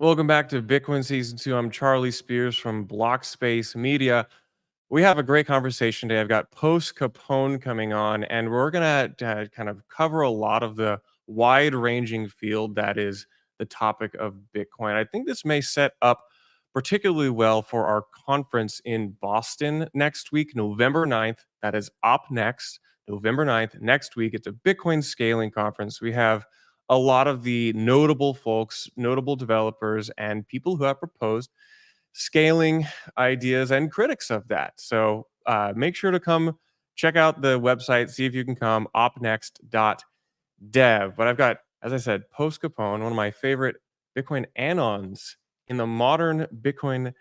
Welcome back to Bitcoin Season 2. I'm Charlie Spears from Blockspace Media. We have a great conversation today. I've got Post Capone coming on, and we're going to kind of cover a lot of the wide-ranging field that is the topic of Bitcoin. I think this may set up particularly well for our conference in Boston next week, November 9th. That is up next, November 9th, next week. It's a Bitcoin scaling conference. We have a lot of the notable folks, notable developers, and people who have proposed scaling ideas and critics of that. So make sure to come check out the website, see if you can come, opnext.dev. But I've got, as I said, Post Capone, one of my favorite Bitcoin anons in the modern Bitcoin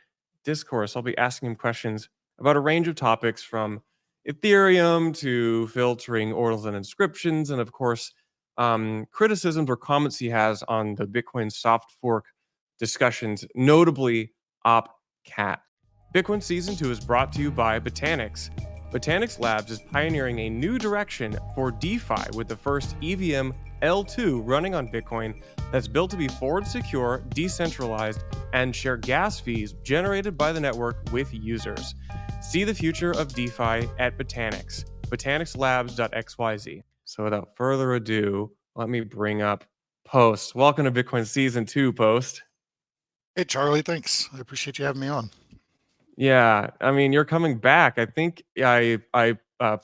discourse. I'll be asking him questions about a range of topics from Ethereum to filtering ordinals and inscriptions, and of course, criticisms or comments he has on the Bitcoin soft fork discussions, notably OpCat. Bitcoin Season 2 is brought to you by Botanix. Botanix Labs is pioneering a new direction for DeFi with the first EVM L2 running on Bitcoin that's built to be forward secure, decentralized, and share gas fees generated by the network with users. See the future of DeFi at Botanix, botanixlabs.xyz. So without further ado, let me bring up Post. Welcome to Bitcoin Season 2, Post. Hey, Charlie, thanks. I appreciate you having me on. Yeah, I mean, you're coming back. I think I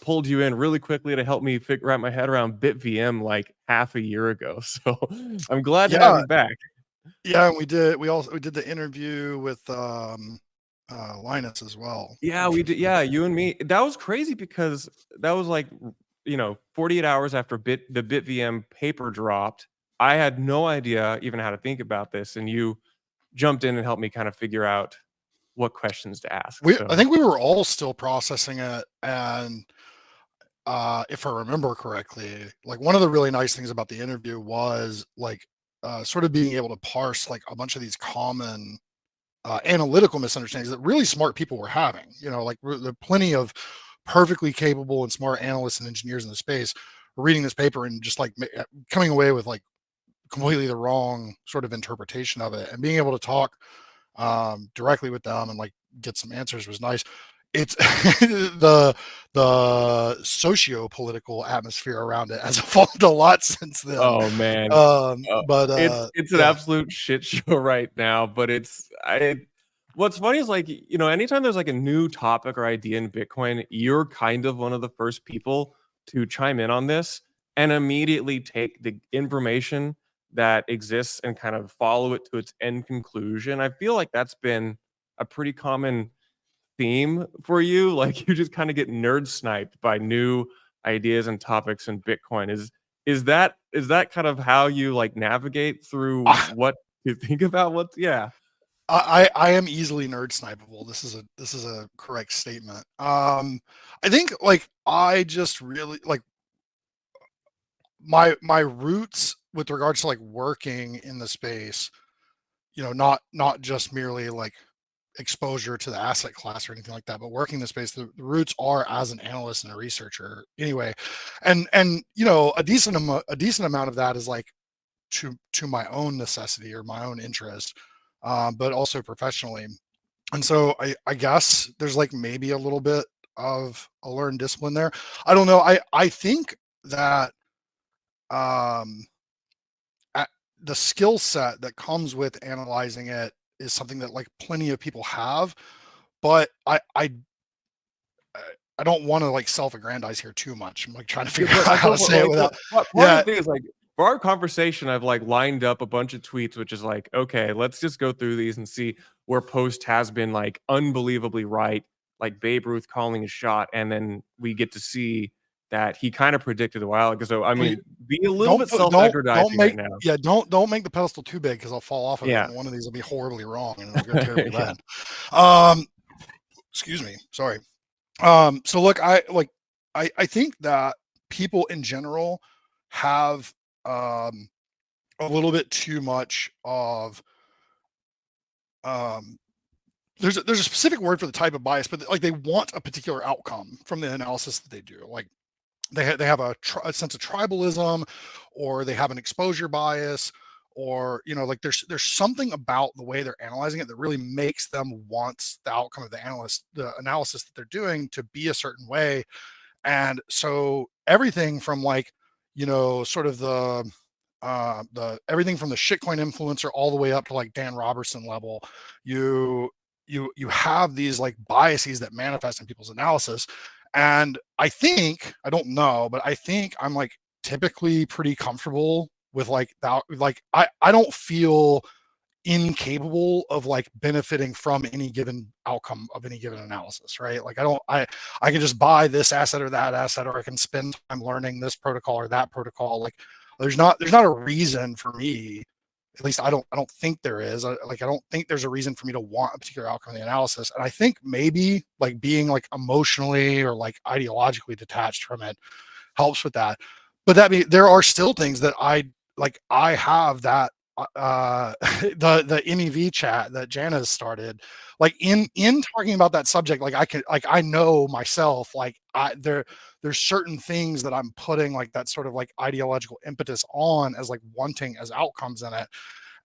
pulled you in really quickly to help me wrap my head around BitVM like half a year ago. So I'm glad to have you back. Yeah, and we did the interview with Linus as well. Yeah, we did. Yeah, you and me. That was crazy because that was like 48 hours after the BitVM paper dropped. I had no idea even how to think about this, and you jumped in and helped me kind of figure out what questions to ask. I think we were all still processing it, and if I remember correctly, like one of the really nice things about the interview was like sort of being able to parse like a bunch of these common analytical misunderstandings that really smart people were having. Like there are plenty of perfectly capable and smart analysts and engineers in the space reading this paper and just like coming away with like completely the wrong sort of interpretation of it, and being able to talk directly with them and like get some answers was nice. It's the socio-political atmosphere around it has evolved a lot since then. Oh man, but it's an absolute shit show right now. But what's funny is like anytime there's like a new topic or idea in Bitcoin, you're kind of one of the first people to chime in on this and immediately take the information that exists and kind of follow it to its end conclusion. I feel like that's been a pretty common theme for you. Like you just kind of get nerd sniped by new ideas and topics in Bitcoin. Is that kind of how you like navigate through what you think about? I am easily nerd snipeable. This is a correct statement. I think like I just really like my roots with regards to like working in the space, not just merely like exposure to the asset class or anything like that, but working the space, the roots are as an analyst and a researcher anyway. And a decent amount of that is like to my own necessity or my own interest, but also professionally. And so I guess there's like maybe a little bit of a learned discipline there. I don't know. I think that the skill set that comes with analyzing it is something that like plenty of people have, but I don't want to like self-aggrandize here too much. I'm like trying to figure out how to say it without. Part of the thing is like for our conversation, I've like lined up a bunch of tweets, which is like, okay, let's just go through these and see where Post has been like unbelievably right, like Babe Ruth calling a shot, and then we get to see that he kind of predicted a while ago. So I mean, be a little bit self-aggrandizing right now. Yeah, don't make the pedestal too big because I'll fall off of it. And one of these will be horribly wrong and it'll go terribly bad. Excuse me, sorry. So look, I think that people in general have a little bit too much of there's a specific word for the type of bias, but like they want a particular outcome from the analysis that they do. Like they have a sense of tribalism, or they have an exposure bias, or like there's something about the way they're analyzing it that really makes them want the outcome of the analysis that they're doing to be a certain way. And so everything from like, sort of the everything from the shitcoin influencer all the way up to like Dan Robertson level, you have these like biases that manifest in people's analysis. And I think, I don't know, but I think I'm like typically pretty comfortable with like that. Like I don't feel incapable of like benefiting from any given outcome of any given analysis, right? Like I can just buy this asset or that asset, or I can spend time learning this protocol or that protocol. Like there's not a reason for me, at least I don't think there is. I don't think there's a reason for me to want a particular outcome in the analysis. And I think maybe like being like emotionally or like ideologically detached from it helps with that. But there are still things that I have that the MEV chat that Jana started, like in talking about that subject, like I know myself, like there's certain things that I'm putting like that sort of like ideological impetus on as like wanting as outcomes in it.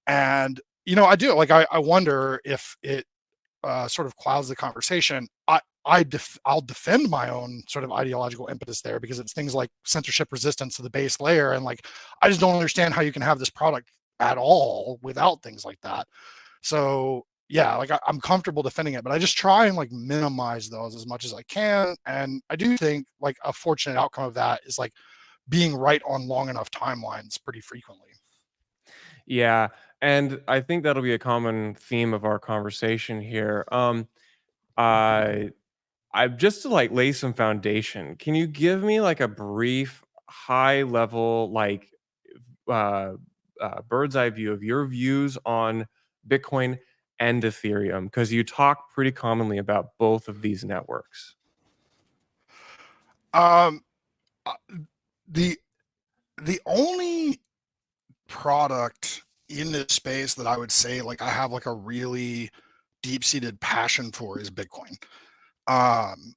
And I do, like I wonder if it sort of clouds the conversation. I'll defend my own sort of ideological impetus there, because it's things like censorship resistance to the base layer, and like I just don't understand how you can have this product at all without things like that. So yeah, like I'm comfortable defending it, but I just try and like minimize those as much as I can. And I do think like a fortunate outcome of that is like being right on long enough timelines pretty frequently. Yeah, and I think that'll be a common theme of our conversation here. I just to like lay some foundation. Can you give me like a brief, high level, like uh, bird's eye view of your views on Bitcoin and Ethereum? Because you talk pretty commonly about both of these networks. Um, uh, the the only product in this space that I would say like I have like a really deep-seated passion for is Bitcoin. Um,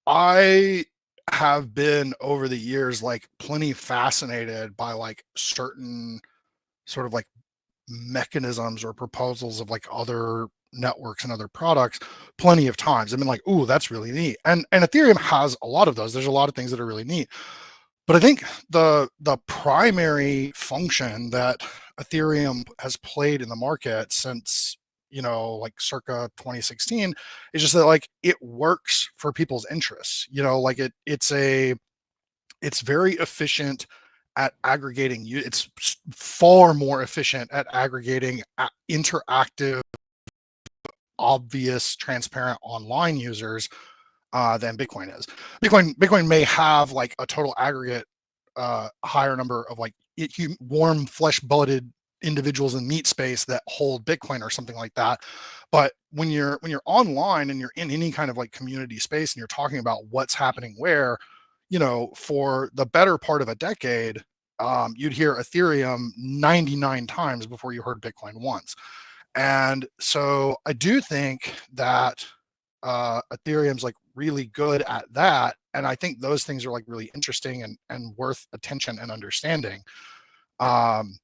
I have been over the years like plenty fascinated by like certain sort of like mechanisms or proposals of like other networks and other products plenty of times. I've been like, ooh, that's really neat. And Ethereum has a lot of those. There's a lot of things that are really neat. But I think the primary function that Ethereum has played in the market since, like circa 2016 is just that like it works for people's interests. Like it's very efficient at aggregating you. It's far more efficient at aggregating interactive, obvious, transparent online users than Bitcoin is. Bitcoin may have like a total aggregate higher number of like warm, flesh-blooded individuals in meat space that hold Bitcoin or something like that. But when you're online and you're in any kind of like community space and you're talking about what's happening where, for the better part of a decade, you'd hear Ethereum 99 times before you heard Bitcoin once. And so I do think that Ethereum's like really good at that. And I think those things are like really interesting and worth attention and understanding. Um,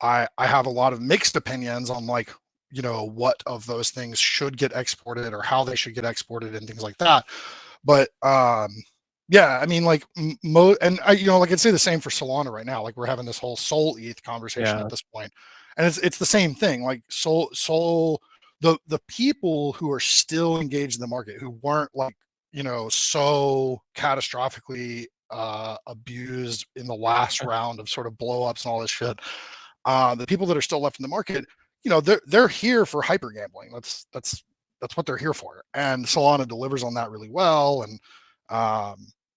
I have a lot of mixed opinions on like, what of those things should get exported or how they should get exported and things like that. But yeah, I mean, like and I, like I'd say the same for Solana right now. Like we're having this whole Sol ETH conversation Yeah. at this point, and it's the same thing. Like Sol, the people who are still engaged in the market who weren't like so catastrophically abused in the last round of sort of blowups and all this shit. The people that are still left in the market, they're here for hyper gambling. That's what they're here for. And Solana delivers on that really well. And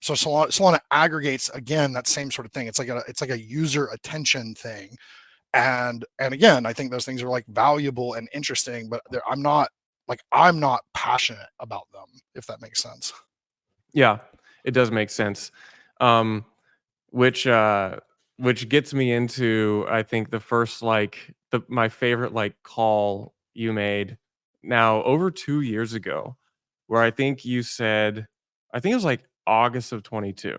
so Solana aggregates again that same sort of thing. It's like a user attention thing. And again, I think those things are like valuable and interesting, but I'm not passionate about them, if that makes sense. Yeah, it does make sense. Um, which which gets me into I think the first like my favorite like call you made now over 2 years ago, where I think you said I think it was like August of 22.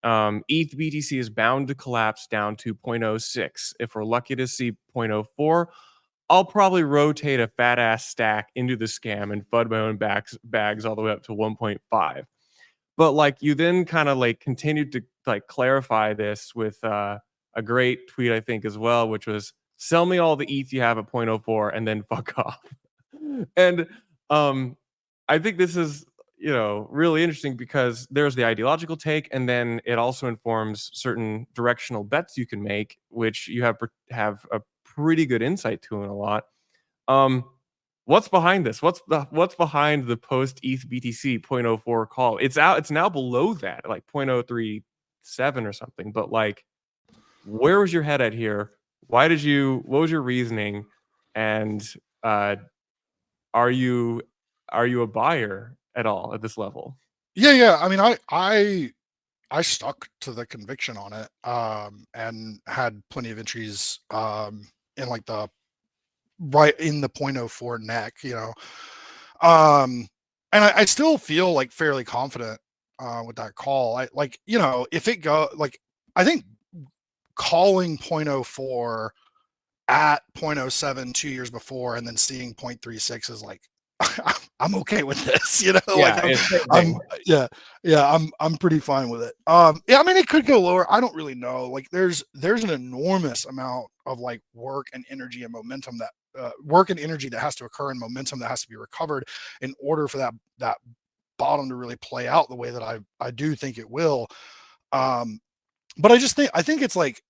ETH BTC is bound to collapse down to 0.06. If we're lucky to see 0.04, I'll probably rotate a fat ass stack into the scam and fud my own bags all the way up to 1.5. But like you then kind of like continued to like clarify this with a great tweet, I think, as well, which was sell me all the ETH you have at 0.04 and then fuck off. And I think this is, you know, really interesting because there's the ideological take, and then it also informs certain directional bets you can make, which you have a pretty good insight to in a lot. What's behind this? What's behind the post ETH BTC 0.04 call? It's out. It's now below that, like 0.037 or something. But like, where was your head at here? Why did you? What was your reasoning? And are you a buyer at all at this level? Yeah. I mean, I stuck to the conviction on it, and had plenty of entries, in like the right in the 0.04 neck, you know. And I still feel like fairly confident with that call. I like, you know, if it go like, I think calling 0.04 at 0.07 2 years before and then seeing 0.36 is like, I'm okay with this, you know. Yeah, Like it's same I'm thing. I'm pretty fine with it. Yeah, I mean, it could go lower. I don't really know. Like there's an enormous amount of like work and energy and momentum that work and energy that has to occur and momentum that has to be recovered in order for that bottom to really play out the way that I do think it will. But I think it's like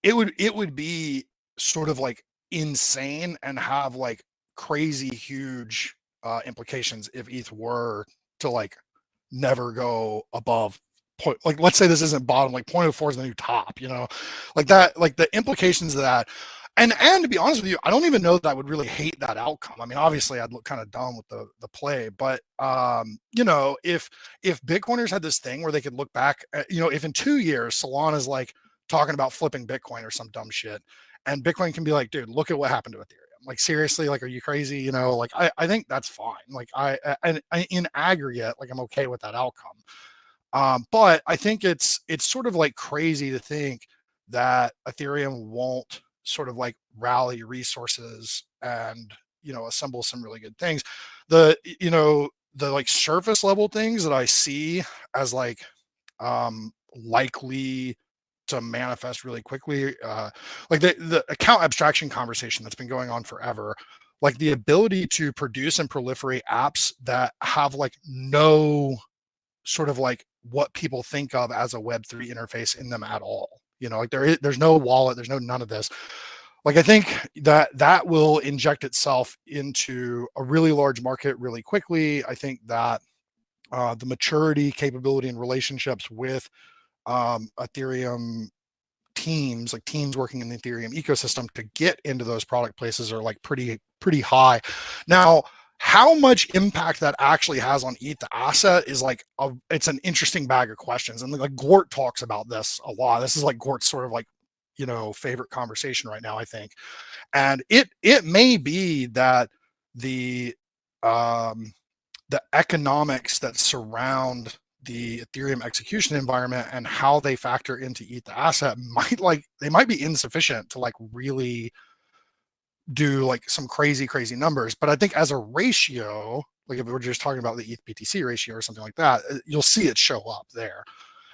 it would be sort of like insane and have like crazy huge implications if ETH were to like never go above point. Like let's say this isn't bottom, like 0.04 is the new top, you know, like that, like the implications of that. And to be honest with you, I don't even know that I would really hate that outcome. I mean, obviously I'd look kind of dumb with the play, but you know, if Bitcoiners had this thing where they could look back at, you know, if in 2 years Solana's like talking about flipping Bitcoin or some dumb shit, and Bitcoin can be like, dude, look at what happened to Ethereum. Like seriously, like, are you crazy? You know, like I think that's fine. Like I in aggregate, like I'm okay with that outcome. But I think it's sort of like crazy to think that Ethereum won't sort of like rally resources and, you know, assemble some really good things. You know, the like surface level things that I see as like likely to manifest really quickly, like the account abstraction conversation that's been going on forever, like the ability to produce and proliferate apps that have like no sort of like what people think of as a Web3 interface in them at all. You know, like there's no wallet, there's no none of this. Like I think that will inject itself into a really large market really quickly. I think that the maturity, capability, and relationships with Ethereum teams, like teams working in the Ethereum ecosystem to get into those product places are like pretty high. Now, how much impact that actually has on ETH the asset is like it's an interesting bag of questions. And like Gort talks about this a lot. This is like Gort's sort of like, you know, favorite conversation right now, I think. And it may be that the economics that surround the Ethereum execution environment and how they factor into ETH the asset they might be insufficient to like really do like some crazy numbers. But I think as a ratio, like if we're just talking about the ETH BTC ratio or something like that, you'll see it show up there.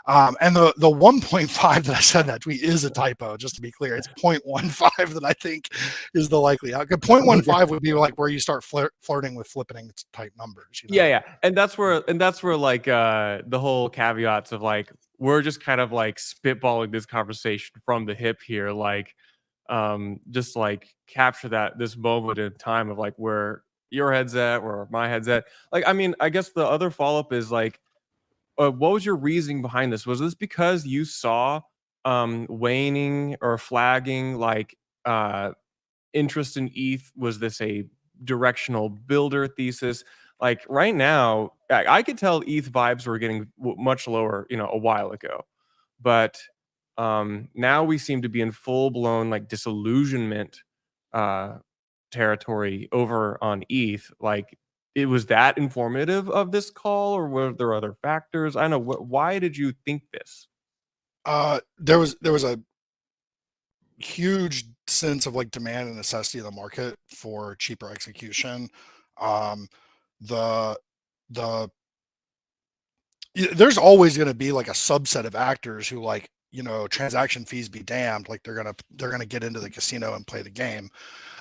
And the 1.5 that I said in that tweet is a typo, just to be clear. It's 0.15 that I think is the likely outcome. 0.15 would be like where you start flirting with flipping type numbers, you know? Yeah, and that's where like the whole caveats of like we're just kind of like spitballing this conversation from the hip here, like just like capture this moment in time of like where your head's at, where my head's at. Like, I mean, I guess the other follow-up is like, what was your reasoning behind this? Was this because you saw waning or flagging like interest in ETH? Was this a directional builder thesis? Like right now, I could tell ETH vibes were getting much lower, you know, a while ago, but now we seem to be in full blown like disillusionment territory over on ETH. Like it was that informative of this call, or were there other factors? I don't know. Why did you think this? There was a huge sense of like demand and necessity of the market for cheaper execution. Um, the the there's always going to be like a subset of actors who like, you know, transaction fees be damned, like they're gonna get into the casino and play the game.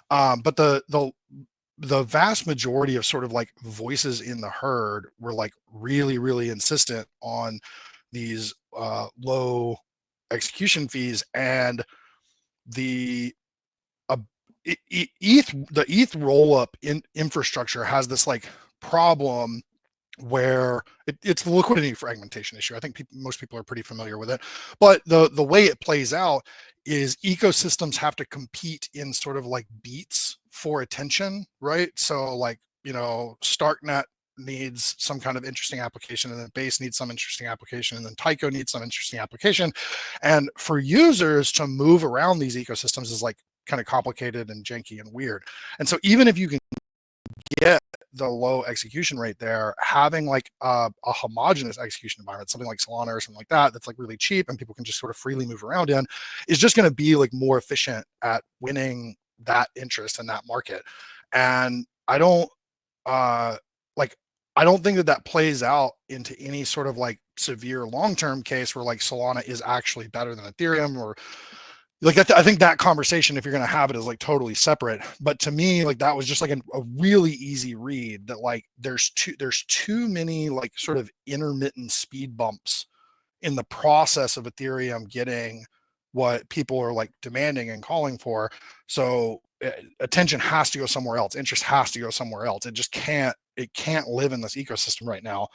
But the vast majority of sort of like voices in the herd were like really insistent on these low execution fees. And the uh, the ETH roll up in infrastructure has this like problem where it's the liquidity fragmentation issue. I think most people are pretty familiar with it, but the way it plays out is ecosystems have to compete in sort of like beats for attention, right? So like, you know, Starknet needs some kind of interesting application, and then Base needs some interesting application, and then Tyco needs some interesting application. And for users to move around these ecosystems is like kind of complicated and janky and weird. And so even if you can get the low execution rate there, having like a homogenous execution environment, something like Solana or something like that, that's like really cheap and people can just sort of freely move around in, is just going to be like more efficient at winning that interest in that market. And I don't like, I don't think that that plays out into any sort of like severe long-term case where like Solana is actually better than Ethereum, or like I think that conversation, if you're going to have it, is like totally separate. But to me, like that was just like a really easy read that like there's too many like sort of intermittent speed bumps in the process of Ethereum getting what people are like demanding and calling for. So attention has to go somewhere else. Interest has to go somewhere else. It can't live in this ecosystem right now.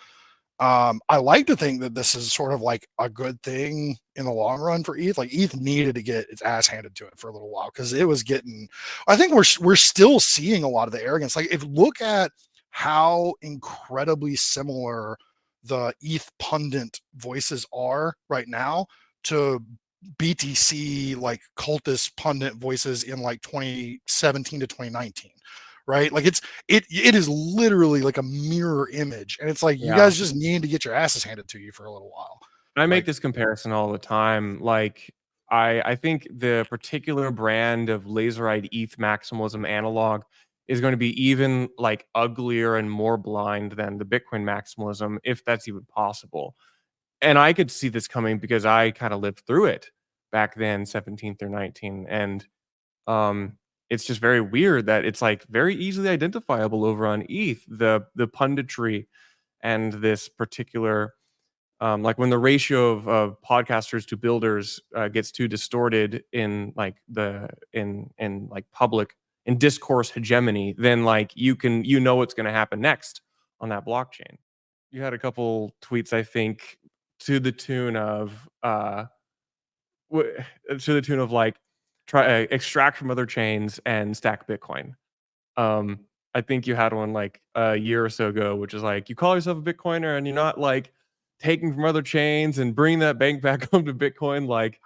I like to think that this is sort of like a good thing in the long run for ETH. Like ETH needed to get its ass handed to it for a little while because it was getting. I think we're still seeing a lot of the arrogance. Like if look at how incredibly similar the ETH pundit voices are right now to BTC like cultist pundit voices in like 2017 to 2019. Right, like it is literally like a mirror image, and it's like you Yeah. guys just need to get your asses handed to you for a little while. I make Like, this comparison all the time. Like, I think the particular brand of laser-eyed ETH maximalism analog is going to be even like uglier and more blind than the Bitcoin maximalism, if that's even possible. And I could see this coming because I kind of lived through it back then, 17th or 19. And it's just very weird that it's like very easily identifiable over on ETH, the punditry and this particular like when the ratio of podcasters to builders gets too distorted in like in like public in discourse hegemony, then like you know what's going to happen next on that blockchain. You had a couple tweets, I think, to the tune of to the tune of like try extract from other chains and stack Bitcoin. Um, I think you had one like a year or so ago, which is like you call yourself a Bitcoiner and you're not like taking from other chains and bringing that bank back home to Bitcoin. Like,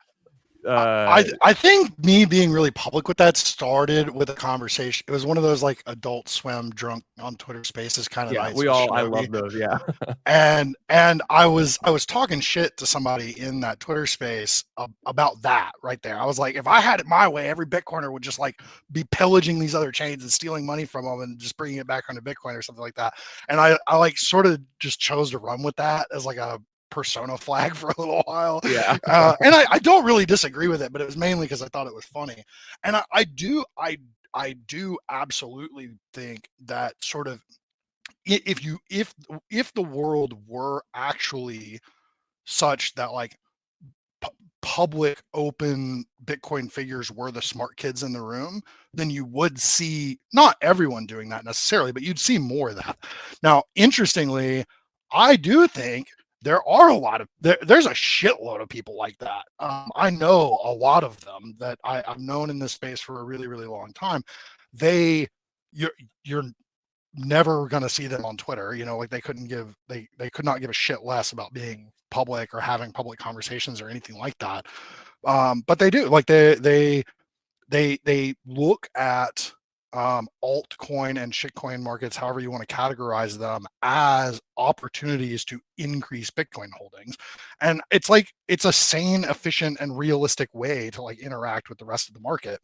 I think me being really public with that started with a conversation. It was one of those like Adult Swim drunk on Twitter Spaces kind of yeah, nights with I Shinobi. love those. Yeah, And I was talking shit to somebody in that Twitter space about that right there. I was like, if I had it my way, every Bitcoiner would just like be pillaging these other chains and stealing money from them and just bringing it back onto Bitcoin or something like that. And I like sort of just chose to run with that as like a persona flag for a little while. yeah, And I don't really disagree with it, but it was mainly because I thought it was funny. And I do absolutely think that sort of if the world were actually such that like public open Bitcoin figures were the smart kids in the room, then you would see not everyone doing that necessarily, but you'd see more of that. Now, interestingly, I do think there are a lot of there's a shitload of people like that. I know a lot of them that I've known in this space for a really long time. They you're never going to see them on Twitter. You know, like they could not give a shit less about being public or having public conversations or anything like that. But they do, like they look at altcoin and shitcoin markets, however you want to categorize them, as opportunities to increase Bitcoin holdings. And it's like, it's a sane, efficient, and realistic way to like interact with the rest of the market.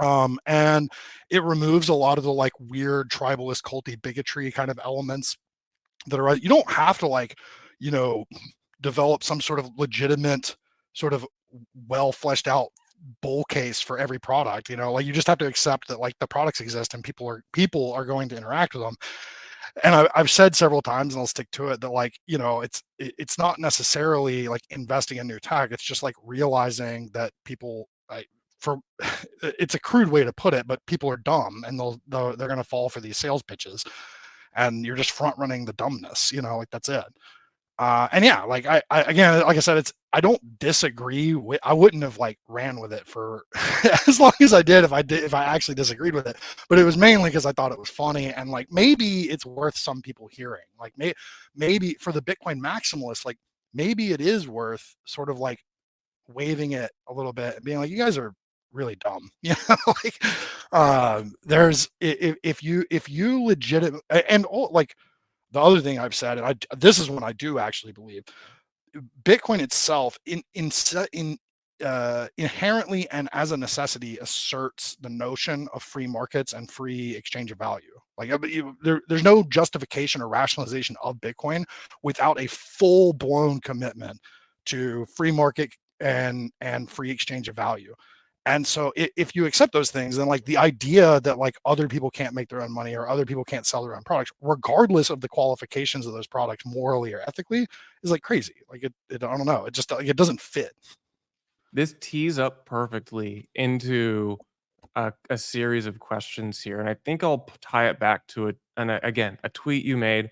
And it removes a lot of the like weird tribalist culty bigotry kind of elements that are, you don't have to like, you know, develop some sort of legitimate, sort of well fleshed out bull case for every product. You know, like you just have to accept that like the products exist and people are going to interact with them. And I've said several times, and I'll stick to it, that like, you know, it's not necessarily like investing in new tech. It's just like realizing that people, like, for it's a crude way to put it, but people are dumb, and they're going to fall for these sales pitches, and you're just front running the dumbness. You know, like that's it. And yeah, like I again, like I said, I don't disagree with. I wouldn't have like ran with it for as long as I did if I actually disagreed with it. But it was mainly because I thought it was funny, and like maybe it's worth some people hearing. Like maybe for the Bitcoin maximalists, like maybe it is worth sort of like waving it a little bit and being like, you guys are really dumb. You know, like there's if you legit and like the other thing I've said, and this is one I do actually believe, Bitcoin itself inherently and as a necessity asserts the notion of free markets and free exchange of value. Like there's no justification or rationalization of Bitcoin without a full blown commitment to free market and free exchange of value. And so if you accept those things, then like the idea that like other people can't make their own money or other people can't sell their own products, regardless of the qualifications of those products morally or ethically, is like crazy. Like it I don't know. It just like, it doesn't fit. This tees up perfectly into a series of questions here, and I think I'll tie it back to it. And again, a tweet you made,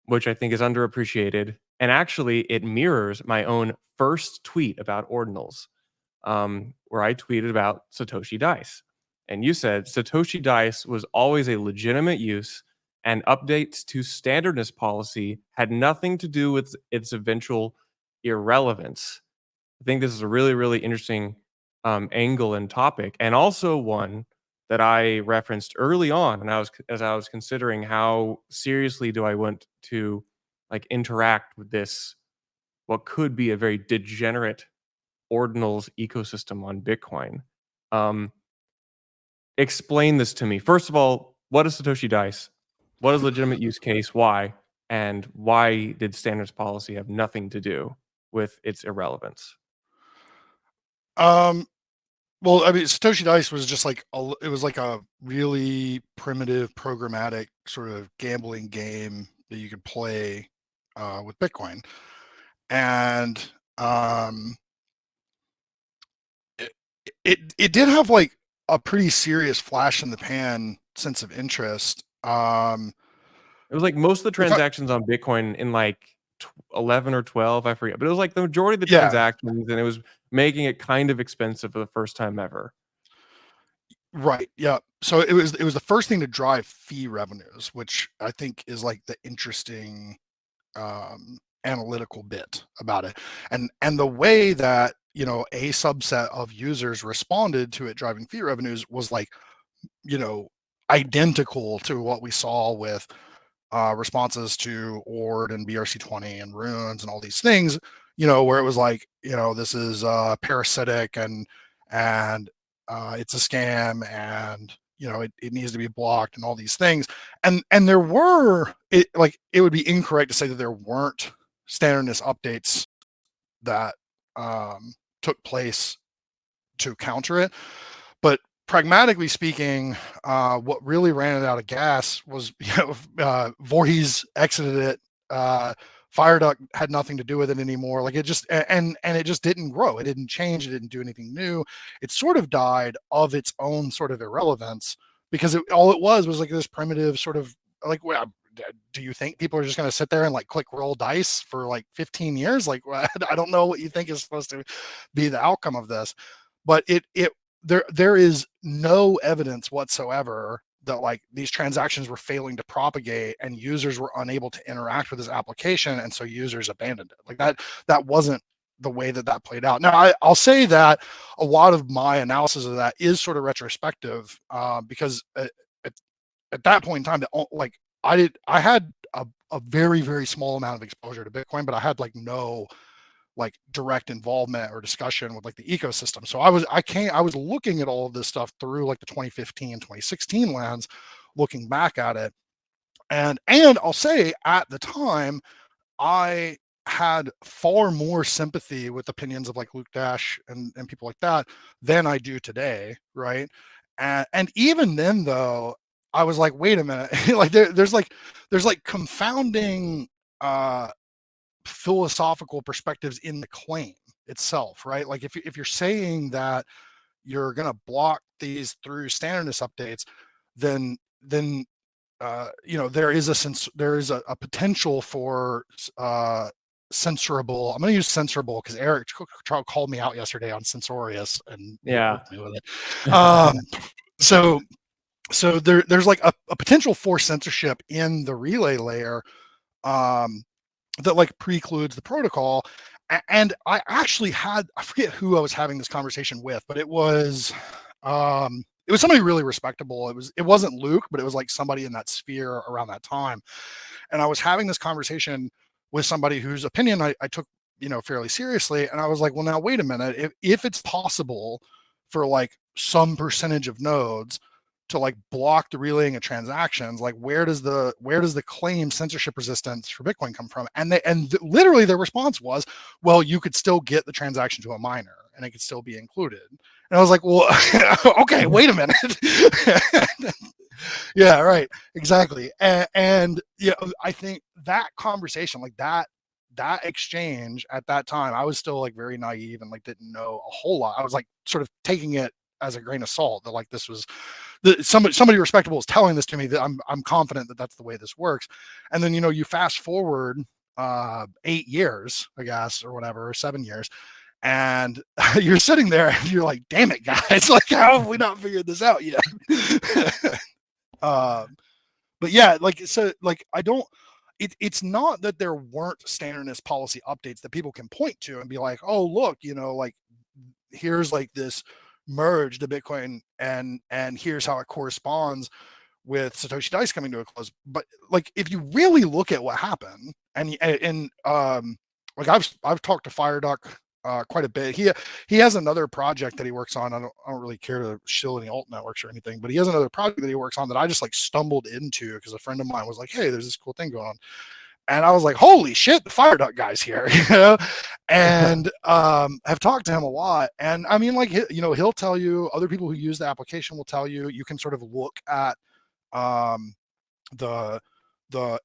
which I think is underappreciated, and actually it mirrors my own first tweet about ordinals, where I tweeted about Satoshi Dice, and you said Satoshi Dice was always a legitimate use, and updates to standardness policy had nothing to do with its eventual irrelevance. I think this is a really, really interesting angle and topic, and also one that I referenced early on, and as I was considering how seriously do I want to like interact with this, what could be a very degenerate ordinals ecosystem on Bitcoin. Um, Explain this to me. First of all, what is Satoshi Dice? What is legitimate use case? Why? And why did standards policy have nothing to do with its irrelevance? Um, well, I mean, Satoshi Dice was just like it was like a really primitive programmatic sort of gambling game that you could play with Bitcoin, and it, it did have like a pretty serious flash in the pan sense of interest. It was like most of the If I, transactions on Bitcoin in like 11 or 12, I forget, but it was like the majority of the yeah, transactions, and it was making it kind of expensive for the first time ever. right, yeah. So it was the first thing to drive fee revenues, which I think is like the interesting analytical bit about it, and the way that, you know, a subset of users responded to it driving fee revenues was like, you know, identical to what we saw with responses to Ord and BRC20 and runes and all these things, you know, where it was like, you know, this is parasitic and it's a scam, and you know it needs to be blocked and all these things. And there were, it would be incorrect to say that there weren't standardness updates that took place to counter it. But pragmatically speaking, what really ran it out of gas was, you know, Voorhees exited it. Fireduck had nothing to do with it anymore. Like it just, and it just didn't grow. It didn't change. It didn't do anything new. It sort of died of its own sort of irrelevance, because all it was like this primitive sort of like, well, do you think people are just going to sit there and like click roll dice for like 15 years? Like, I don't know what you think is supposed to be the outcome of this, but there is no evidence whatsoever that like these transactions were failing to propagate and users were unable to interact with this application, and so users abandoned it. Like that wasn't the way that played out. Now, I'll say that a lot of my analysis of that is sort of retrospective, because at that point in time, like I had a very, very small amount of exposure to Bitcoin, but I had like no like direct involvement or discussion with like the ecosystem. So I was looking at all of this stuff through like the 2015, 2016 lens, looking back at it. And I'll say at the time, I had far more sympathy with opinions of like Luke Dash and people like that than I do today, right? And even then, though, I was like, wait a minute, like there's like confounding philosophical perspectives in the claim itself, right? Like if you're saying that you're going to block these through standardness updates, then there is a potential for censorable. I'm going to use censorable because Eric called me out yesterday on censorious and Yeah. me with it. So there's like a potential for censorship in the relay layer that like precludes the protocol. And I actually I forget who I was having this conversation with, but it was somebody really respectable. It wasn't Luke, but it was like somebody in that sphere around that time. And I was having this conversation with somebody whose opinion I took, fairly seriously. And I was like, well, now wait a minute. If it's possible for like some percentage of nodes to like block the relaying of transactions, like where does the claim censorship resistance for Bitcoin come from? And literally their response was, well, you could still get the transaction to a miner and it could still be included. And I was like, well, okay, wait a minute. Yeah, right, exactly. And I think that conversation, like that exchange at that time, I was still like very naive and like didn't know a whole lot. I was like sort of taking it as a grain of salt that like this was somebody respectable is telling this to me, that I'm confident that that's the way this works. And then you fast forward 8 years, I guess, or whatever, or 7 years, and you're sitting there and you're like, damn it, guys, like how have we not figured this out yet? But yeah, like so, like I don't. It's not that there weren't standardness policy updates that people can point to and be like, oh look, like here's like this merge to Bitcoin and here's how it corresponds with Satoshi Dice coming to a close. But like if you really look at what happened, and like I've talked to Fireduck quite a bit. He has another project that he works on. I don't really care to shill any alt networks or anything, but he has another project that he works on that I just like stumbled into because a friend of mine was like, hey, there's this cool thing going on. And I was like, holy shit, the Fireduck guy's here, and have talked to him a lot. And I mean, like, he'll tell you, other people who use the application will tell you, you can sort of look at the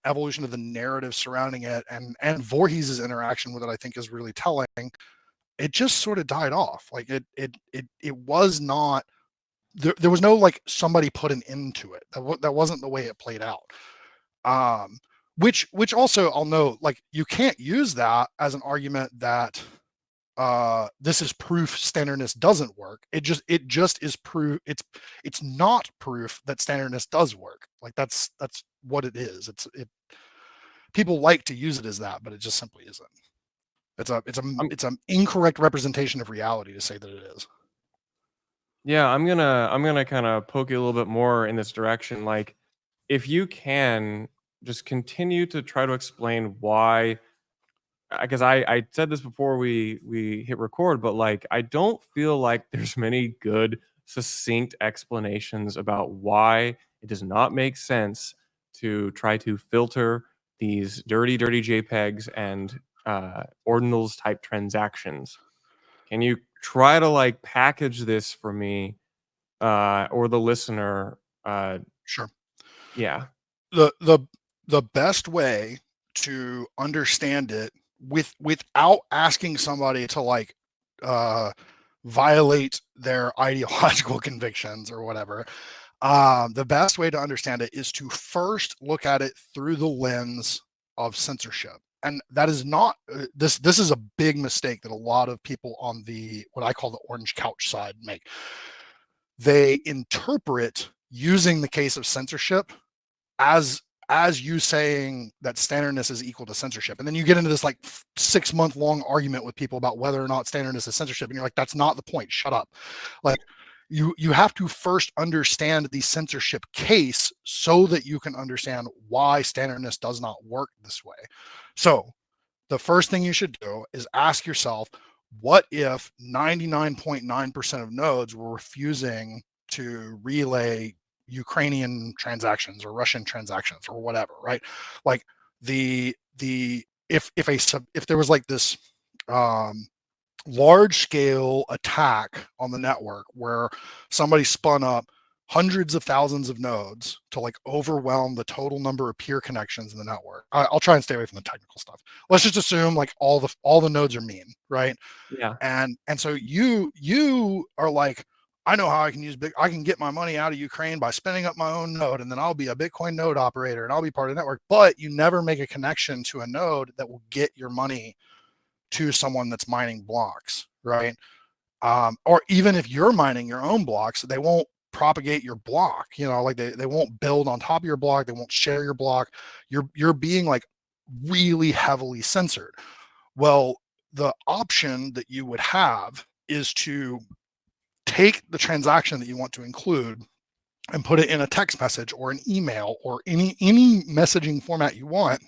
evolution of the narrative surrounding it, and Voorhees' interaction with it, I think, is really telling. It just sort of died off. Like it was not, there was no like somebody put an end to it. That wasn't the way it played out. Which also I'll note, like you can't use that as an argument that this is proof standardness doesn't work. It just is proof. It's not proof that standardness does work. Like that's what it is. People like to use it as that, but it just simply isn't. It's an incorrect representation of reality to say that it is. Yeah, I'm gonna kind of poke you a little bit more in this direction. Like, if you can just continue to try to explain why, because I said this before we hit record, but like I don't feel like there's many good succinct explanations about why it does not make sense to try to filter these dirty JPEGs and ordinals type transactions. Can you try to like package this for me or the listener? Sure. Yeah. The best way to understand it without asking somebody to like violate their ideological convictions or whatever, the best way to understand it is to first look at it through the lens of censorship. And that is not this is a big mistake that a lot of people on the what I call the orange couch side make. They interpret using the case of censorship as as you saying that standardness is equal to censorship. And then you get into this like 6-month long argument with people about whether or not standardness is censorship. And you're like, that's not the point. Shut up. Like you have to first understand the censorship case so that you can understand why standardness does not work this way. So the first thing you should do is ask yourself, what if 99.9% of nodes were refusing to relay Ukrainian transactions or Russian transactions or whatever, right? Like if there was like this large scale attack on the network where somebody spun up hundreds of thousands of nodes to like overwhelm the total number of peer connections in the network. I'll try and stay away from the technical stuff. Let's just assume like all the nodes are mean, right? Yeah. And so you are like, I know how I can get my money out of Ukraine by spinning up my own node, and then I'll be a Bitcoin node operator and I'll be part of the network. But you never make a connection to a node that will get your money to someone that's mining blocks, right? Or even if you're mining your own blocks, they won't propagate your block, like they won't build on top of your block, they won't share your block. You're being like really heavily censored. Well, the option that you would have is to take the transaction that you want to include and put it in a text message or an email or any messaging format you want,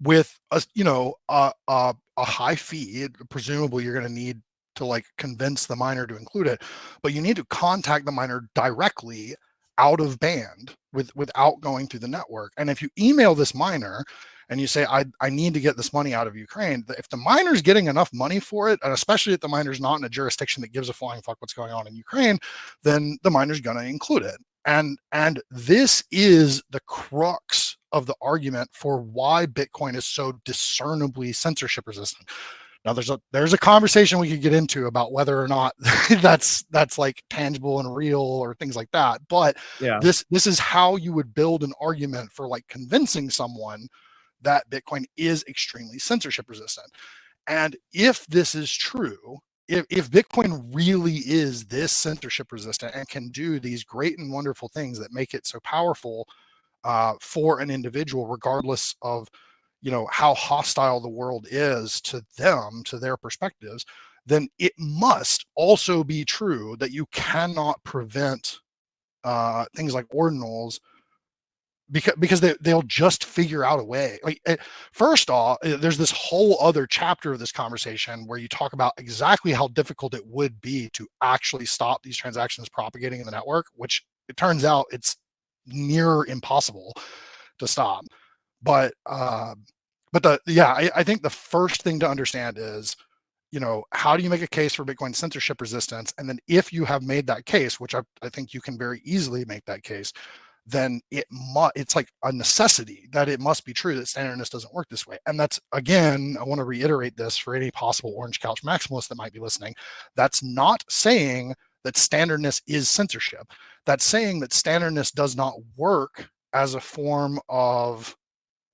with a high fee. Presumably you're going to need to like convince the miner to include it, but you need to contact the miner directly out of band without going through the network. And if you email this miner and you say, I need to get this money out of Ukraine, if the miner's getting enough money for it, and especially if the miner's not in a jurisdiction that gives a flying fuck what's going on in Ukraine, then the miner's going to include it. And this is the crux of the argument for why Bitcoin is so discernibly censorship resistant. Now there's a conversation we could get into about whether or not that's like tangible and real or things like that. But Yeah. this is how you would build an argument for like convincing someone that Bitcoin is extremely censorship resistant. And if this is true, if Bitcoin really is this censorship resistant and can do these great and wonderful things that make it so powerful for an individual, regardless of how hostile the world is to them, to their perspectives, then it must also be true that you cannot prevent things like ordinals, because they'll just figure out a way. Like, first off, there's this whole other chapter of this conversation where you talk about exactly how difficult it would be to actually stop these transactions propagating in the network, which it turns out it's near impossible to stop. But I think the first thing to understand is, how do you make a case for Bitcoin censorship resistance? And then if you have made that case, which I think you can very easily make that case, then it's like a necessity that it must be true that standardness doesn't work this way. And that's, again, I want to reiterate this for any possible Orange Couch maximalists that might be listening. That's not saying that standardness is censorship. That's saying that standardness does not work as a form of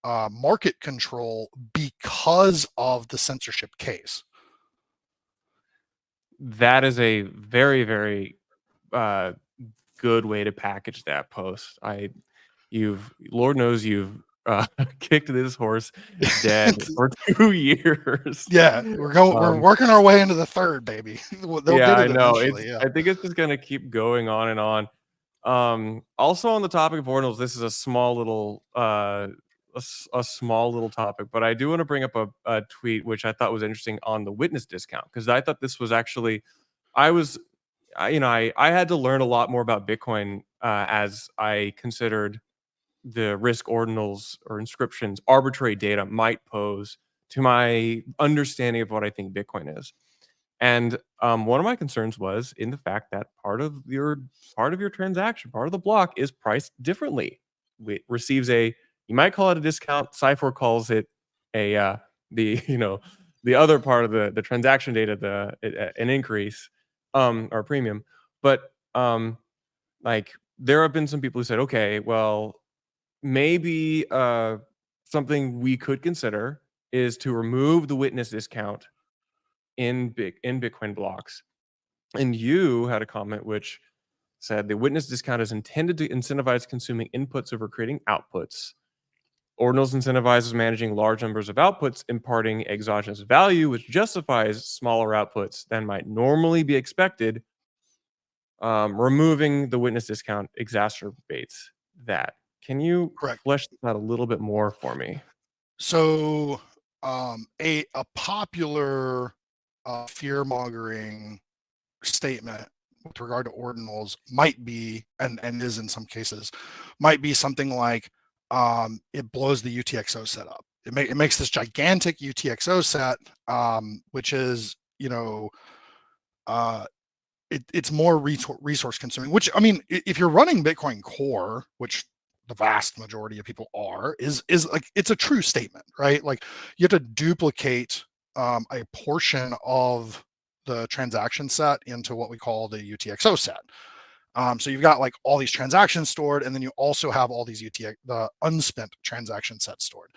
market control because of the censorship case. That is a very, very good way to package that post. Lord knows you've kicked this horse dead for 2 years. Yeah, we're working our way into the third, baby. They'll yeah, get I it know. eventually. Yeah. I think it's just gonna keep going on and on. Also on the topic of ordinals, this is a small little a small little topic, but I do want to bring up a tweet which I thought was interesting on the witness discount, because I thought this was actually I had to learn a lot more about Bitcoin as I considered the risk ordinals or inscriptions arbitrary data might pose to my understanding of what I think Bitcoin is. And one of my concerns was in the fact that part of your transaction, part of the block, is priced differently. It receives you might call it a discount. Cypher calls it the other part of the transaction data, an increase or premium. But like there have been some people who said, okay, well, maybe something we could consider is to remove the witness discount in Bitcoin blocks. And you had a comment which said the witness discount is intended to incentivize consuming inputs over creating outputs. Ordinals incentivizes managing large numbers of outputs, imparting exogenous value, which justifies smaller outputs than might normally be expected. Removing the witness discount exacerbates that. Can you Correct. flesh that out a little bit more for me? So a popular fear mongering statement with regard to ordinals might be, and is in some cases, might be something like it blows the UTXO set up. It makes this gigantic UTXO set, which is, it's more resource consuming, which, I mean, if you're running Bitcoin Core, which the vast majority of people are, is like, it's a true statement, right? Like, you have to duplicate a portion of the transaction set into what we call the UTXO set. So you've got like all these transactions stored, and then you also have all these the unspent transaction sets stored.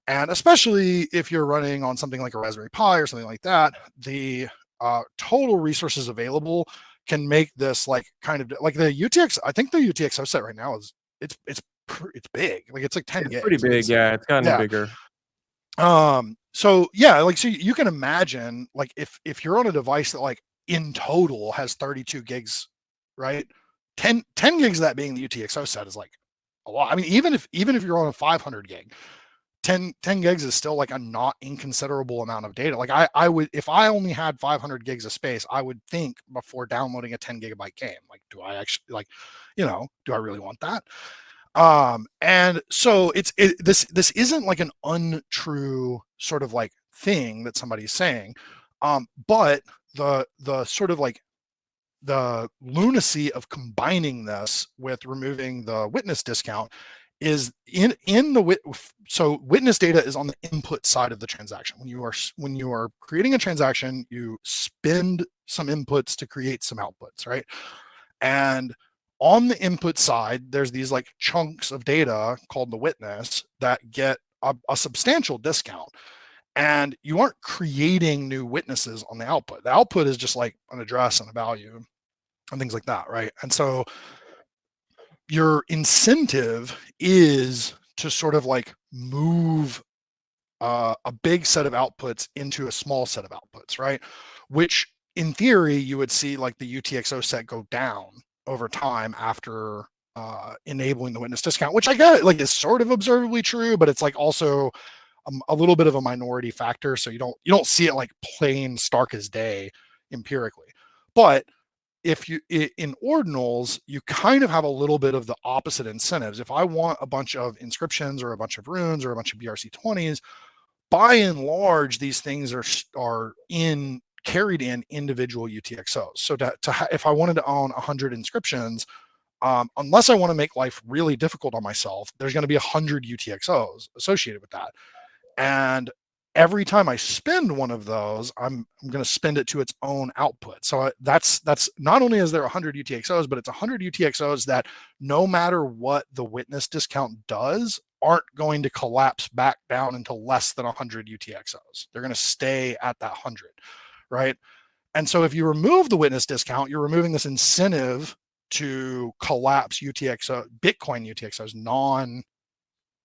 And especially if you're running on something like a Raspberry Pi or something like that, the total resources available can make this like kind of like the UTX. I think the UTXO set right now is it's big. Like, it's like 10 It's gigs. pretty big. Yeah, it's gotten Yeah. bigger. So yeah, like, so you can imagine, like, if you're on a device that like in total has 32 gigs, right? 10 gigs of that being the UTXO set is like a lot. I mean, even if you're on a 500 gig, 10 gigs is still like a not inconsiderable amount of data. Like, I would, if I only had 500 gigs of space, I would think before downloading a 10 gigabyte game, like, do I actually, like, do I really want that? And so this isn't like an untrue sort of like thing that somebody's saying. But the sort of like the lunacy of combining this with removing the witness discount is in the so witness data is on the input side of the transaction. When you are creating a transaction, you spend some inputs to create some outputs, right? And on the input side, there's these like chunks of data called the witness that get a substantial discount. And you aren't creating new witnesses on the output. The output is just like an address and a value and things like that, right? And so your incentive is to sort of like move a big set of outputs into a small set of outputs, right? Which in theory, you would see like the UTXO set go down over time after enabling the witness discount, which I get like is sort of observably true, but it's like also a little bit of a minority factor. So you don't see it like plain stark as day empirically. But if you in ordinals, you kind of have a little bit of the opposite incentives. If I want a bunch of inscriptions or a bunch of runes or a bunch of BRC20s, by and large, these things are carried in individual UTXOs. So if I wanted to own 100 inscriptions, unless I want to make life really difficult on myself, there's going to be 100 UTXOs associated with that. And every time I spend one of those, I'm going to spend it to its own output. So that's not only is there 100 UTXOs, but it's 100 UTXOs that no matter what the witness discount does, aren't going to collapse back down into less than 100 UTXOs. They're going to stay at that 100, right? And so if you remove the witness discount, you're removing this incentive to collapse Bitcoin UTXOs,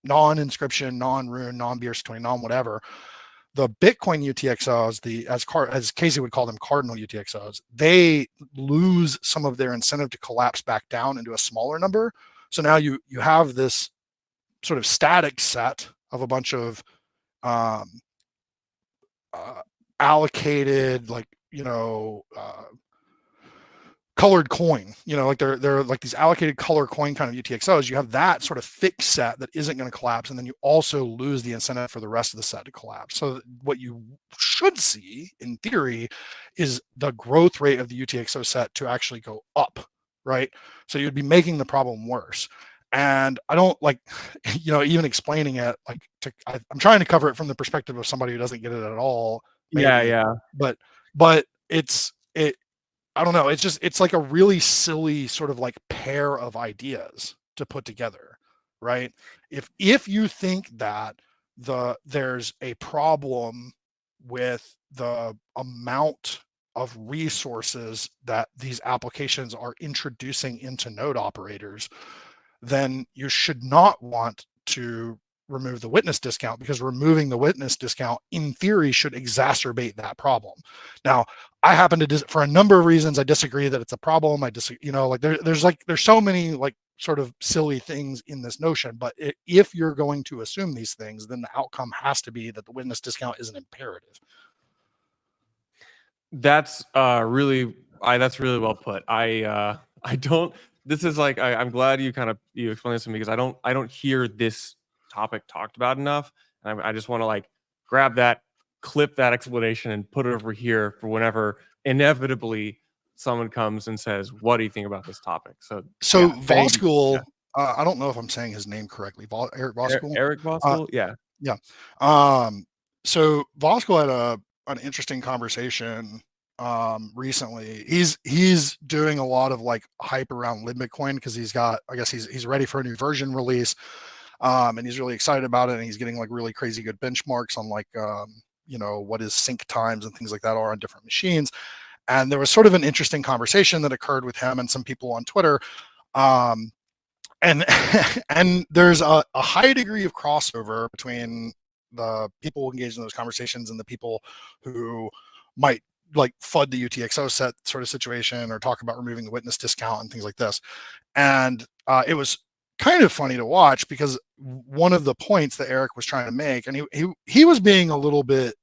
non-inscription, non-rune, non-BRC20, non-whatever. The Bitcoin UTXOs, as Casey would call them, cardinal UTXOs, they lose some of their incentive to collapse back down into a smaller number. So now you have this sort of static set of a bunch of allocated, like, colored coin, like they're like these allocated color coin kind of UTXOs. You have that sort of fixed set that isn't going to collapse, and then you also lose the incentive for the rest of the set to collapse. So what you should see in theory is the growth rate of the UTXO set to actually go up, right? So you'd be making the problem worse. And I don't like, even explaining it, like, I'm trying to cover it from the perspective of somebody who doesn't get it at all. Maybe. Yeah. But I don't know. It's like a really silly sort of like pair of ideas to put together, right? If you think that there's a problem with the amount of resources that these applications are introducing into node operators, then you should not want to remove the witness discount, because removing the witness discount in theory should exacerbate that problem. Now, I happen to for a number of reasons, I disagree that it's a problem. I disagree, like there's so many like sort of silly things in this notion, but if you're going to assume these things, then the outcome has to be that the witness discount is an imperative. That's really well put. I don't. This is like I'm glad you explained this to me, because I don't hear this topic talked about enough, and I just want to like grab that, clip that explanation, and put it over here for whenever inevitably someone comes and says, "What do you think about this topic?" So yeah, Voskuhl, I don't know if I'm saying his name correctly. Eric Voskuhl. Eric Voskuhl, yeah. So Voskuhl had an interesting conversation recently. He's doing a lot of like hype around libBitcoin, because he's ready for a new version release, and he's really excited about it, and he's getting like really crazy good benchmarks on like what his sync times and things like that are on different machines. And there was sort of an interesting conversation that occurred with him and some people on Twitter. And and there's a high degree of crossover between the people engaged in those conversations and the people who might like FUD the UTXO set sort of situation, or talk about removing the witness discount and things like this. And it was kind of funny to watch, because one of the points that Eric was trying to make, and he was being a little bit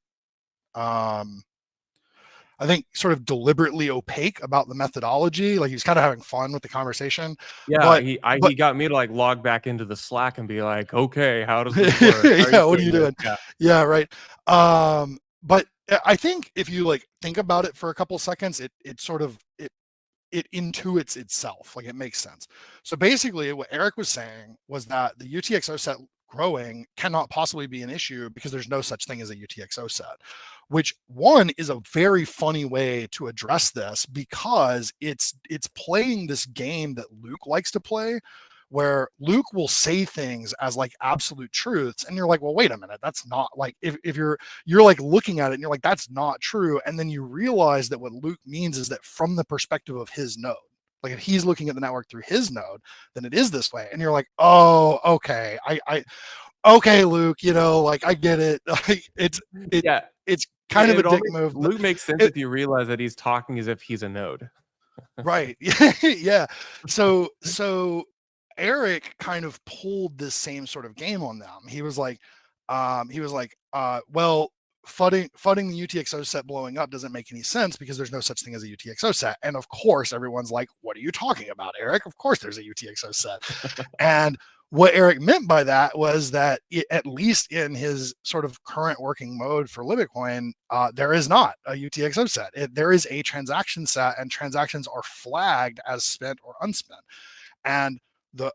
I think sort of deliberately opaque about the methodology. Like he was kind of having fun with the conversation. Yeah, but he got me to like log back into the Slack and be like, okay, how does this work? Yeah, what are you doing? Yeah, right. But I think if you like think about it for a couple of seconds, it sort of it intuits itself, like it makes sense. So basically what Eric was saying was that the UTXO set growing cannot possibly be an issue, because there's no such thing as a UTXO set, which one is a very funny way to address this, because it's playing this game that Luke likes to play, where Luke will say things as like absolute truths, and you're like, well, wait a minute, that's not like, if you're like looking at it and you're like, that's not true, and then you realize that what Luke means is that from the perspective of his node, like if he's looking at the network through his node, then it is this way, and you're like, oh, okay, okay, Luke, like I get it. It's kind of a dick move. Luke makes sense if you realize that he's talking as if he's a node. Right. Yeah. So Eric kind of pulled this same sort of game on them. He was like, well, fudding the UTXO set blowing up doesn't make any sense, because there's no such thing as a UTXO set. And of course, everyone's like, what are you talking about, Eric? Of course there's a UTXO set. And what Eric meant by that was that at least in his sort of current working mode for libBitcoin, there is not a UTXO set. There is a transaction set, and transactions are flagged as spent or unspent. And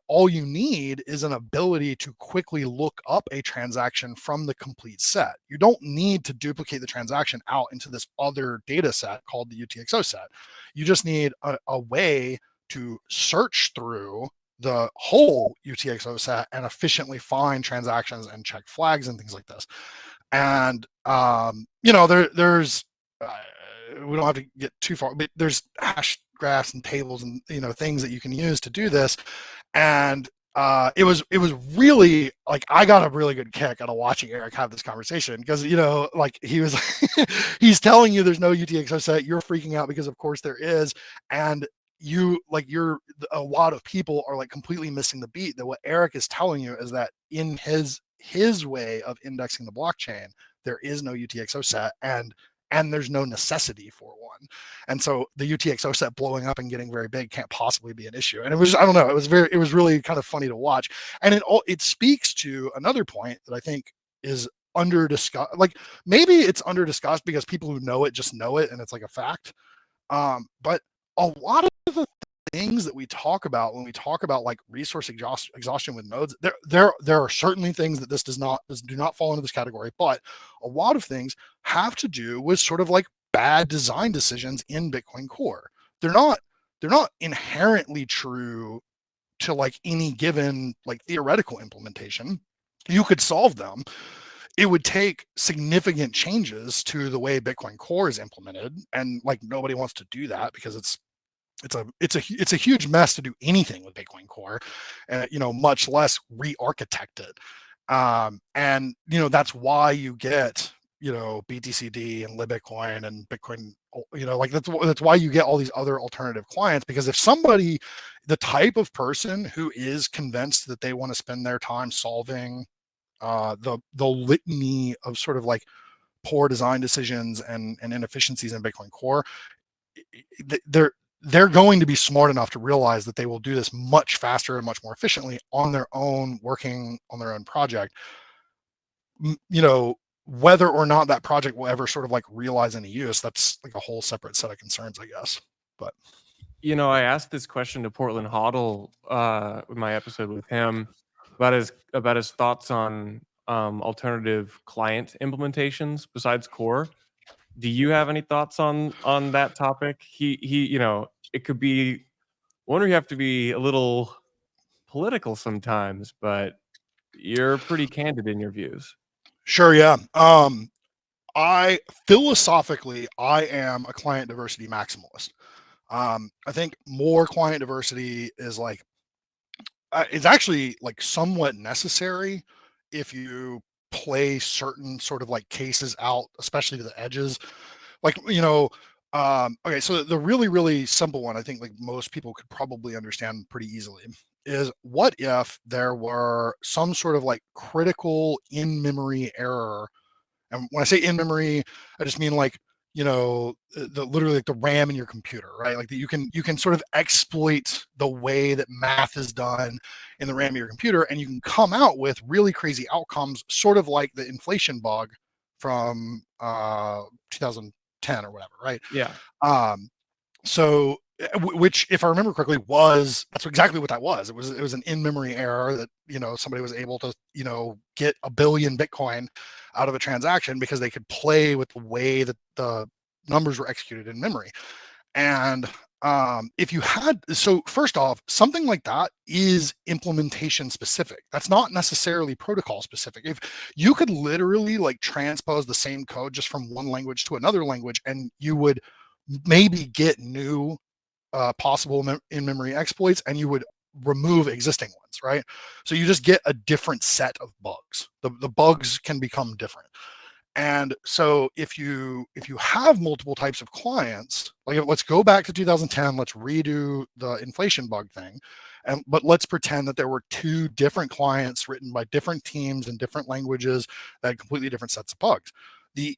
all you need is an ability to quickly look up a transaction from the complete set. You don't need to duplicate the transaction out into this other data set called the UTXO set. You just need a way to search through the whole UTXO set and efficiently find transactions and check flags and things like this. And there's we don't have to get too far, but there's hash graphs and tables and things that you can use to do this. And it was really like, I got a really good kick out of watching Eric have this conversation, because like he was he's telling you there's no UTXO set, you're freaking out because of course there is, and a lot of people are like completely missing the beat, that what Eric is telling you is that in his way of indexing the blockchain, there is no UTXO set, and there's no necessity for one. And so the UTXO set blowing up and getting very big can't possibly be an issue. And it was, I don't know, it was really kind of funny to watch. And it speaks to another point that I think is under discussed. Like maybe it's under discussed because people who know it just know it and it's like a fact. But a lot of the things that we talk about when we talk about like resource exhaustion with nodes, there are certainly things that do not fall into this category, but a lot of things have to do with sort of like bad design decisions in Bitcoin Core. They're not inherently true to like any given like theoretical implementation. You could solve them. it would take significant changes to the way Bitcoin Core is implemented, and like nobody wants to do that because it's a huge mess to do anything with Bitcoin Core, and much less re-architect it. And that's why you get BTCD and libBitcoin and Bitcoin. Like that's why you get all these other alternative clients, because if somebody, the type of person who is convinced that they want to spend their time solving the litany of sort of like poor design decisions and inefficiencies in Bitcoin Core, they're going to be smart enough to realize that they will do this much faster and much more efficiently on their own, working on their own project. Whether or not that project will ever sort of like realize any use, that's like a whole separate set of concerns, I guess. But I asked this question to Portland Hoddle with my episode with him about his thoughts on alternative client implementations besides core. Do you have any thoughts on that topic? He it could be one where you have to be a little political sometimes, but you're pretty candid in your views. sure, yeah. I philosophically am a client diversity maximalist. I think more client diversity is like it's actually like somewhat necessary if you play certain sort of like cases out, especially to the edges. Like okay, so the really really simple one, I think like most people could probably understand pretty easily, is what if there were some sort of like critical in-memory error. And when I say in memory, I just mean like, the literally like the RAM in your computer, right? Like that you can sort of exploit the way that math is done in the RAM of your computer, and you can come out with really crazy outcomes, sort of like the inflation bug from 2010 or whatever, right? Yeah. So which, if I remember correctly, that's exactly what that was. It was an in-memory error that somebody was able to get 1 billion Bitcoin out of a transaction because they could play with the way that the numbers were executed in memory. And if you had, so first off, something like that is implementation specific. That's not necessarily protocol specific. If you could literally like transpose the same code just from one language to another language, and you would maybe get new possible in-memory exploits, and you would remove existing ones, right? So you just get a different set of bugs. The bugs can become different. And so if you have multiple types of clients, like let's go back to 2010, let's redo the inflation bug thing, but let's pretend that there were 2 different clients written by different teams in different languages that had completely different sets of bugs. The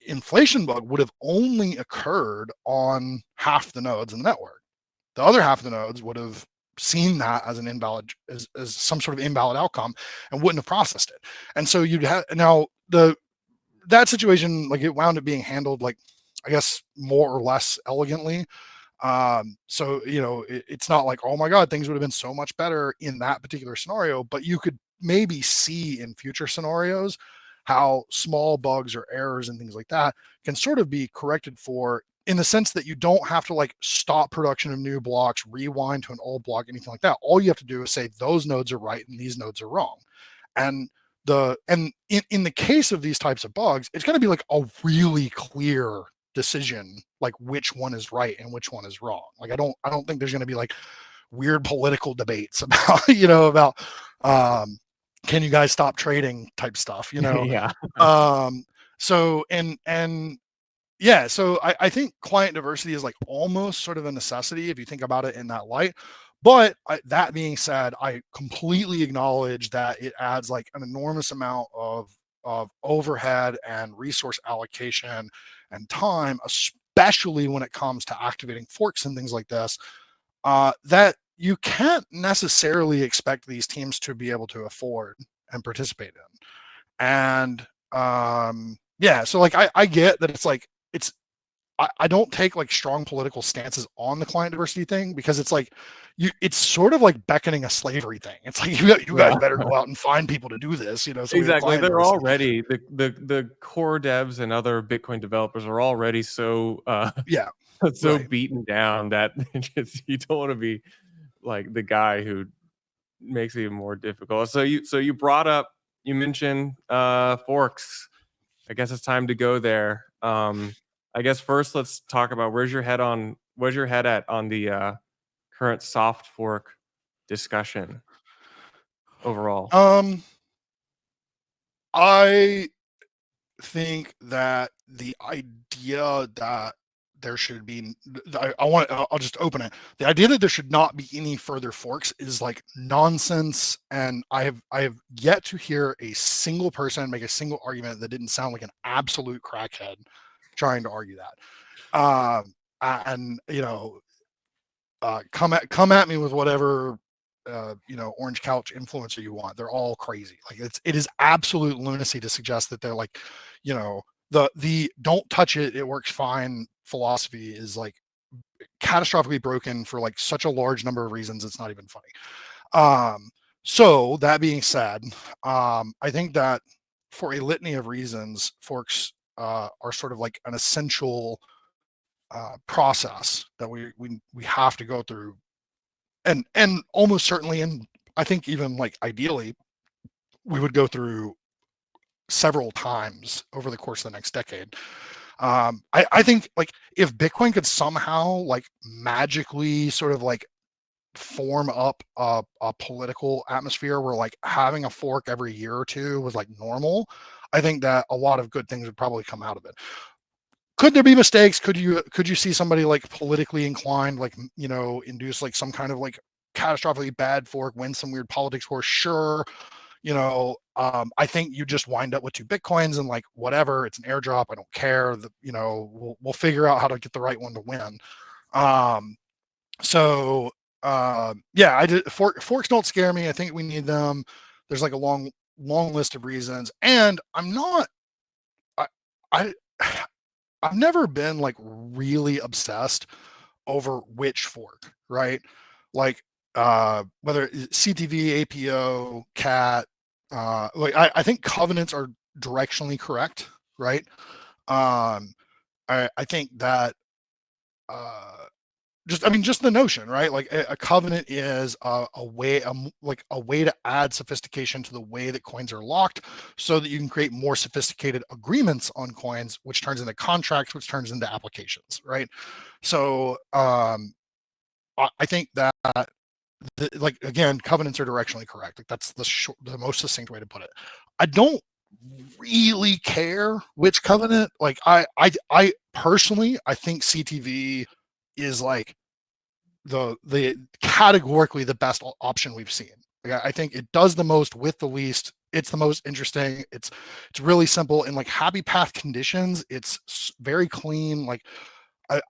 inflation bug would have only occurred on half the nodes in the network. The other half of the nodes would have seen that as an invalid, as some sort of invalid outcome, and wouldn't have processed it. And so you'd have now that situation, like it wound up being handled like, I guess, more or less elegantly. So it's not like, oh my god, things would have been so much better in that particular scenario, but you could maybe see in future scenarios how small bugs or errors and things like that can sort of be corrected for, in the sense that you don't have to like stop production of new blocks, rewind to an old block, anything like that. All you have to do is say those nodes are right and these nodes are wrong. And in the case of these types of bugs, it's going to be like a really clear decision, like which one is right and which one is wrong. Like I don't think there's going to be like weird political debates about can you guys stop trading type stuff, Yeah. So yeah, so I think client diversity is like almost sort of a necessity if you think about it in that light. But that being said, I completely acknowledge that it adds like an enormous amount of overhead and resource allocation and time, especially when it comes to activating forks and things like this, that you can't necessarily expect these teams to be able to afford and participate in. And yeah, so like I get that it's like I don't take like strong political stances on the client diversity thing, because it's like it's sort of like beckoning a slavery thing. It's like you guys better go out and find people to do this, so Exactly. They're already the core devs and other Bitcoin developers are already so yeah, so right. beaten down that you don't want to be like the guy who makes it even more difficult. So you brought up you mentioned forks. I guess it's time to go there. I guess first let's talk about where's your head at on the current soft fork discussion overall? I think that the idea that there should be, I'll just open it. The idea that there should not be any further forks is like nonsense, and I have yet to hear a single person make a single argument that didn't sound like an absolute crackhead trying to argue that. And come at me with whatever orange couch influencer you want. They're all crazy. Like it is absolute lunacy to suggest that they're like, the don't touch it, it works fine philosophy is like catastrophically broken for like such a large number of reasons. It's not even funny. So that being said, I think that for a litany of reasons, forks are sort of like an essential process that we have to go through, and almost certainly, and I think even like ideally, we would go through several times over the course of the next decade. I think like if Bitcoin could somehow like magically sort of like form up a political atmosphere where like having a fork every year or two was like normal, I think that a lot of good things would probably come out of it. Could there be mistakes? Could you see somebody like politically inclined, like, induce like some kind of like catastrophically bad fork, win some weird politics war? Sure. I think you just wind up with 2 Bitcoins and like, whatever, it's an airdrop. I don't care. We'll figure out how to get the right one to win. Yeah, forks don't scare me. I think we need them. There's like a long list of reasons. And I've never been like really obsessed over which fork, right? Like whether CTV, APO, CAT, like I think covenants are directionally correct, right? I think that just the notion, right? Like a covenant is a way to add sophistication to the way that coins are locked, so that you can create more sophisticated agreements on coins, which turns into contracts, which turns into applications, right? So I think that like, again, covenants are directionally correct. Like that's the most succinct way to put it. I don't really care which covenant. Like I personally, I think CTV is like the categorically the best option we've seen. Like, I think it does the most with the least. It's the most interesting. It's really simple in like happy path conditions. It's very clean. Like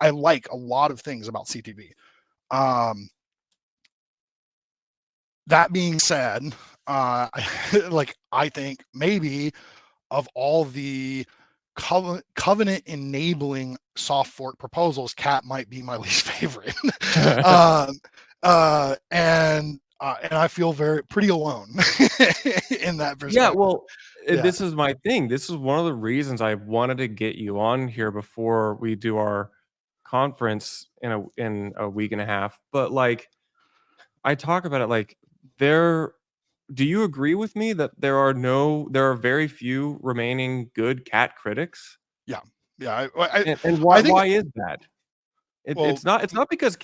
I like a lot of things about CTV. That being said, like I think maybe of all the covenant enabling soft fork proposals, CAT might be my least favorite. And I feel pretty alone in that perspective. Yeah, well, this is my thing. This is one of the reasons I wanted to get you on here before we do our conference in a week and a half. But like, I talk about it like do you agree with me that there are very few remaining good cat critics? Yeah. Yeah. And why think, why is that? well, It's not because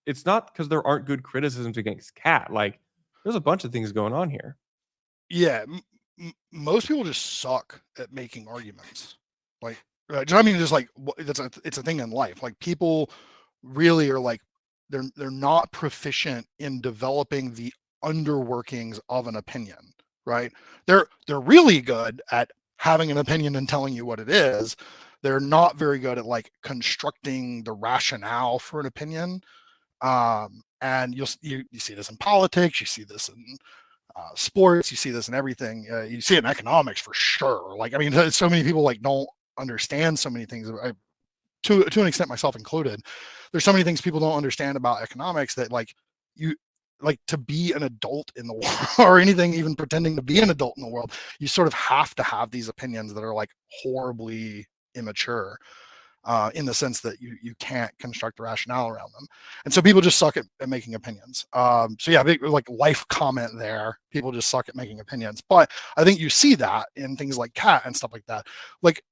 it's not because there aren't good criticisms against cat. Like, there's a bunch of things going on here. Yeah, most people just suck at making arguments. Like, I mean, just like it's a thing in life. Like people really are like they're not proficient in developing the underworkings of an opinion, right? They're really good at having an opinion and telling you what it is. They're not very good at like constructing the rationale for an opinion. And you see this in politics, you see this in sports, you see this in everything. You see it in economics for sure. Like, I mean, so many people like don't understand so many things. To an extent, myself included. There's so many things people don't understand about economics that like you like to be an adult in the world or anything, even pretending to be an adult in the world. You sort of have to have these opinions that are like horribly immature. in the sense that you can't construct a rationale around them. And so people just suck at making opinions. So yeah, big, like life comment there. People just suck at making opinions. But I think you see that in things like Cat and stuff like that. Like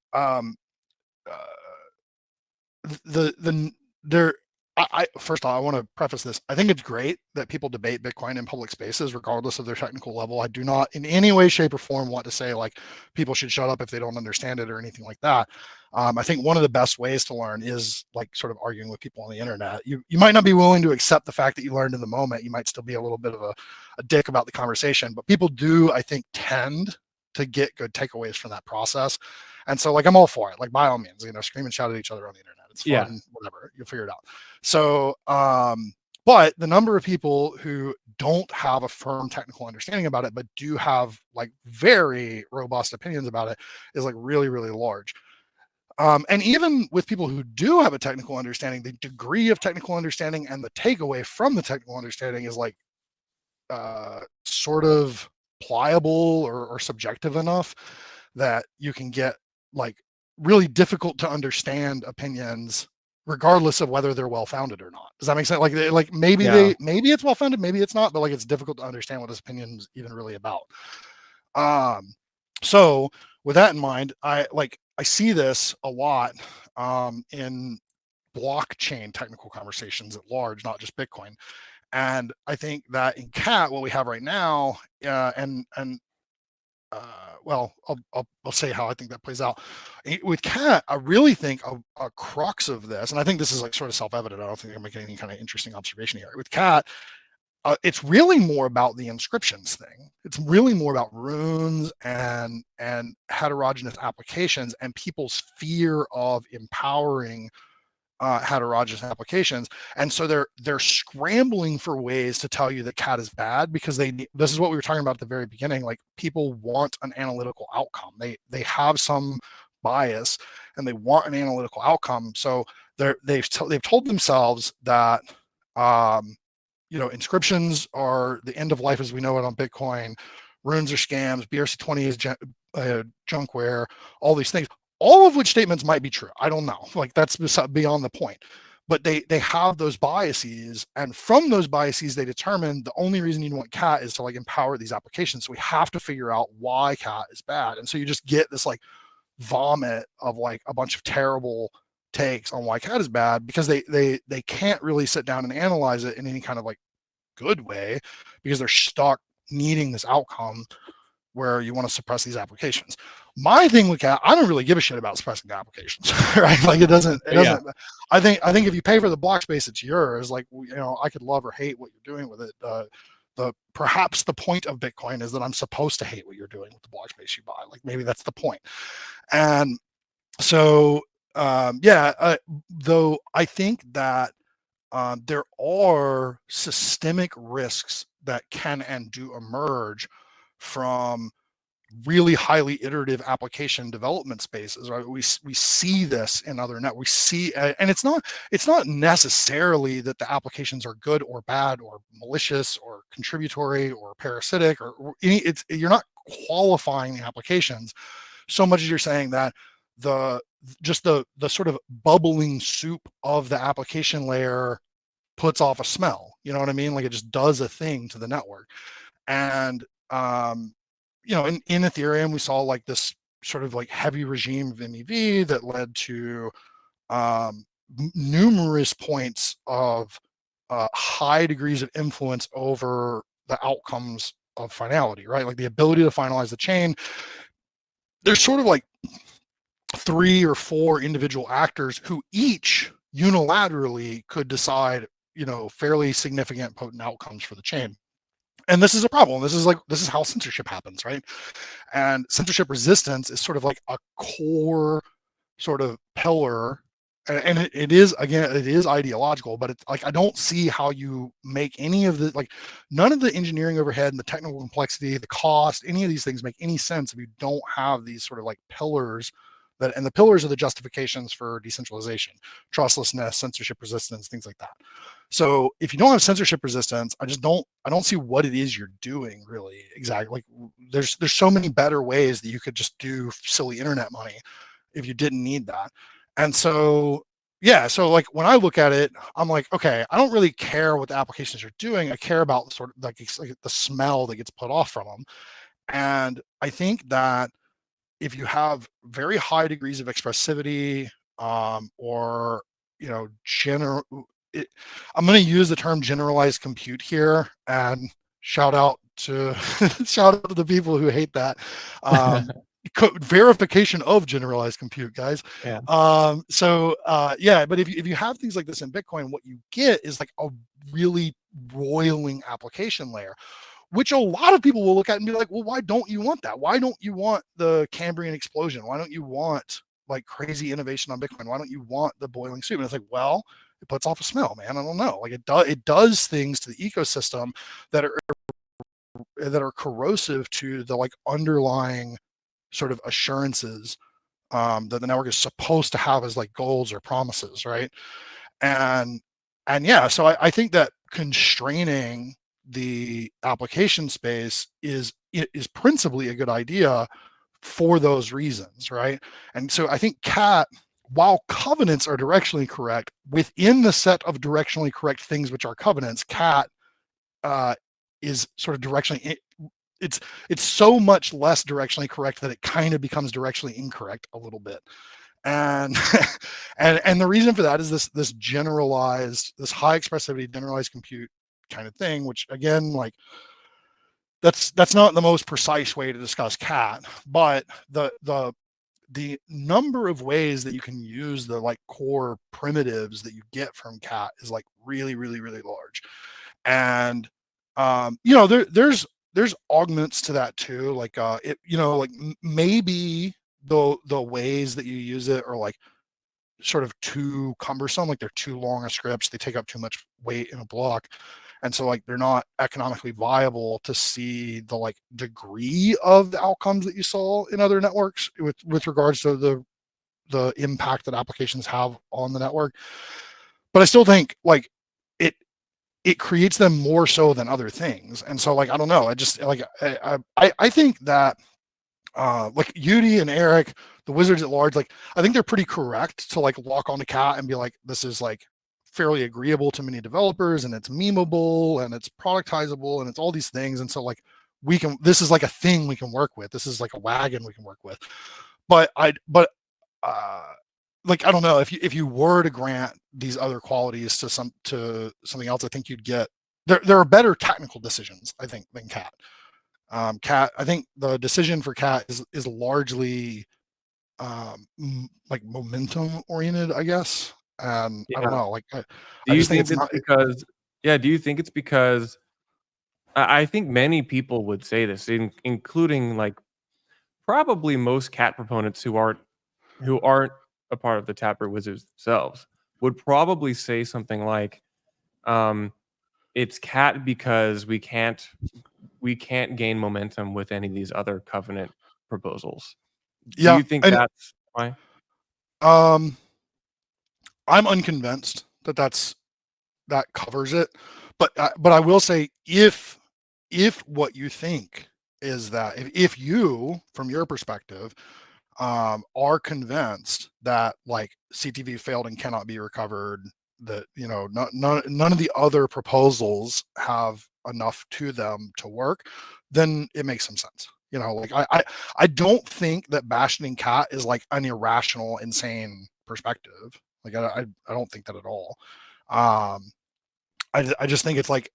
first of all, I want to preface this. I think it's great that people debate Bitcoin in public spaces, regardless of their technical level. I do not in any way, shape, or form want to say like people should shut up if they don't understand it or anything like that. I think one of the best ways to learn is like sort of arguing with people on the internet. You might not be willing to accept the fact that you learned in the moment. You might still be a little bit of a dick about the conversation, but people do, I think, tend to get good takeaways from that process. And so like I'm all for it. Like by all means, scream and shout at each other on the internet. It's fun, whatever. You'll figure it out. So but the number of people who don't have a firm technical understanding about it, but do have like very robust opinions about it is like really, really large. And even with people who do have a technical understanding, the degree of technical understanding and the takeaway from the technical understanding is like sort of pliable or subjective enough that you can get like really difficult to understand opinions regardless of whether they're well-founded or not. Does that make sense? Like maybe maybe it's well-founded, maybe it's not, but like it's difficult to understand what this opinion is even really about. So with that in mind, I see this a lot in blockchain technical conversations at large, not just Bitcoin. And I think that in Cat, what we have right now, well, I'll say how I think that plays out. With Cat, I really think a crux of this, and I think this is like sort of self-evident. I don't think I'm making any kind of interesting observation here. With Cat, it's really more about the inscriptions thing. It's really more about runes and heterogeneous applications and people's fear of empowering heterogeneous applications. And so they're scrambling for ways to tell you that Cat is bad because this is what we were talking about at the very beginning. Like people want an analytical outcome. They have some bias and they want an analytical outcome. So they've told themselves that inscriptions are the end of life as we know it on Bitcoin. Runes are scams. BRC20 is junkware. All these things. All of which statements might be true. I don't know. Like that's beyond the point. But they have those biases, and from those biases, they determine the only reason you want Cat is to like empower these applications. So we have to figure out why Cat is bad, and so you just get this like vomit of like a bunch of terrible takes on why Cat is bad because they can't really sit down and analyze it in any kind of like good way because they're stuck needing this outcome where you want to suppress these applications. My thing with Cat, I don't really give a shit about suppressing the applications, right? Like it doesn't. I think if you pay for the block space, it's yours. Like I could love or hate what you're doing with it. Perhaps the point of Bitcoin is that I'm supposed to hate what you're doing with the block space you buy. Like maybe that's the point. And so though I think that there are systemic risks that can and do emerge from really highly iterative application development spaces, right? We see this in other net. We see, and it's not necessarily that the applications are good or bad or malicious or contributory or parasitic or any. You're not qualifying the applications so much as you're saying that the sort of bubbling soup of the application layer puts off a smell. You know what I mean? Like it just does a thing to the network, and in Ethereum, we saw like this sort of like heavy regime of MEV that led to numerous points of high degrees of influence over the outcomes of finality, right? Like the ability to finalize the chain. There's sort of like 3 or 4 individual actors who each unilaterally could decide, fairly significant potent outcomes for the chain. And this is a problem. This is how censorship happens, right? And censorship resistance is sort of like a core sort of pillar. And it is ideological, but it's like I don't see how you make any of the none of the engineering overhead and the technical complexity, the cost, any of these things make any sense if you don't have these sort of like pillars and the pillars are the justifications for decentralization, trustlessness, censorship resistance, things like that. So if you don't have censorship resistance, I don't see what it is you're doing really exactly. Like there's so many better ways that you could just do silly internet money if you didn't need that. And so, yeah, so like when I look at it, I'm like, okay, I don't really care what the applications are doing. I care about sort of like the smell that gets put off from them. And I think that if you have very high degrees of expressivity, or general, I'm going to use the term generalized compute here, and shout out to shout out to the people who hate that. Verification of generalized compute, guys. Yeah. Yeah, but if you have things like this in Bitcoin, what you get is like a really roiling application layer, which a lot of people will look at and be like, well, why don't you want that? Why don't you want the Cambrian explosion? Why don't you want like crazy innovation on Bitcoin? Why don't you want the boiling soup? And it's like, well, it puts off a smell, man. I don't know. Like it does things to the ecosystem that are corrosive to the like underlying sort of assurances that the network is supposed to have as like goals or promises, right? And yeah, so I think that constraining the application space is principally a good idea for those reasons, right? And so I think cat, while covenants are directionally correct, within the set of directionally correct things which are covenants, cat is sort of directionally, it's so much less directionally correct that it kind of becomes directionally incorrect a little bit. And and the reason for that is this generalized, this high expressivity generalized compute kind of thing, which again, like that's not the most precise way to discuss cat, but the number of ways that you can use the like core primitives that you get from cat is like really, really, really large. And there's augments to that too, like maybe the ways that you use it are like sort of too cumbersome, like they're too long of scripts, they take up too much weight in a block, and so like they're not economically viable to see the like degree of the outcomes that you saw in other networks with regards to the impact that applications have on the network. But I still think like it creates them more so than other things. And so like I don't know, I just like I think that like Yudi and Eric, the wizards at large, like I think they're pretty correct to like lock onto cat and be like, this is like fairly agreeable to many developers, and it's memeable, and it's productizable, and it's all these things. And so like this is like a thing we can work with. This is like a wagon we can work with. But uh like I don't know, if you were to grant these other qualities to something else, I think you'd get there are better technical decisions, I think, than cat. Cat, I think the decision for cat is largely like momentum oriented, I guess. And I don't Yeah. know, like Do I you just think think it's it's not. because do you think it's because I think many people would say this, including like probably most cat proponents who aren't a part of the Taproot Wizards themselves would probably say something like, um, "It's cat because we can't gain momentum with any of these other covenant proposals." Do Yeah, you think and that's why? um I'm unconvinced that covers it. But I will say, if what you think is that if you, from your perspective, are convinced that like CTV failed and cannot be recovered, that none of the other proposals have enough to them to work, then it makes some sense. Like I don't think that bastioning cat is like an irrational, insane perspective. Like I don't think that at all. Um, I just think it's like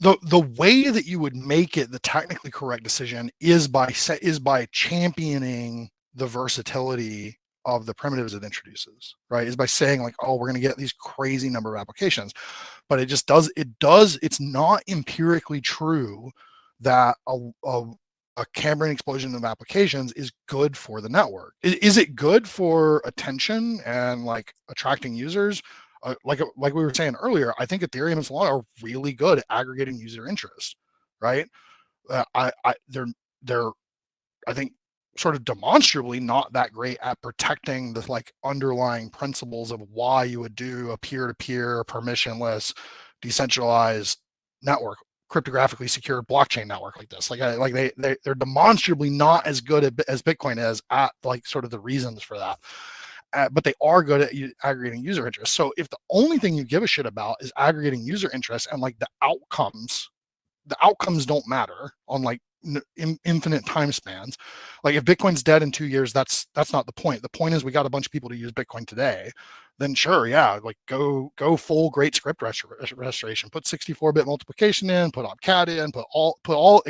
the way that you would make it the technically correct decision is by championing the versatility of the primitives it introduces, right? Is by saying like, oh, we're going to get these crazy number of applications. But it's not empirically true that a Cambrian explosion of applications is good for the network. Is it good for attention and like attracting users? Like we were saying earlier, I think Ethereum and Solana are really good at aggregating user interest, right? They're I think sort of demonstrably not that great at protecting the like underlying principles of why you would do a peer-to-peer permissionless decentralized network cryptographically secure blockchain network like this. They're demonstrably not as good as Bitcoin is at like sort of the reasons for that. But they are good at aggregating user interest. So if the only thing you give a shit about is aggregating user interest and like the outcomes don't matter on like infinite time spans. Like if Bitcoin's dead in 2 years, that's not the point. The point is we got a bunch of people to use Bitcoin today. Then sure, yeah, like go full great script restoration. Put 64-bit multiplication in, put opcat in,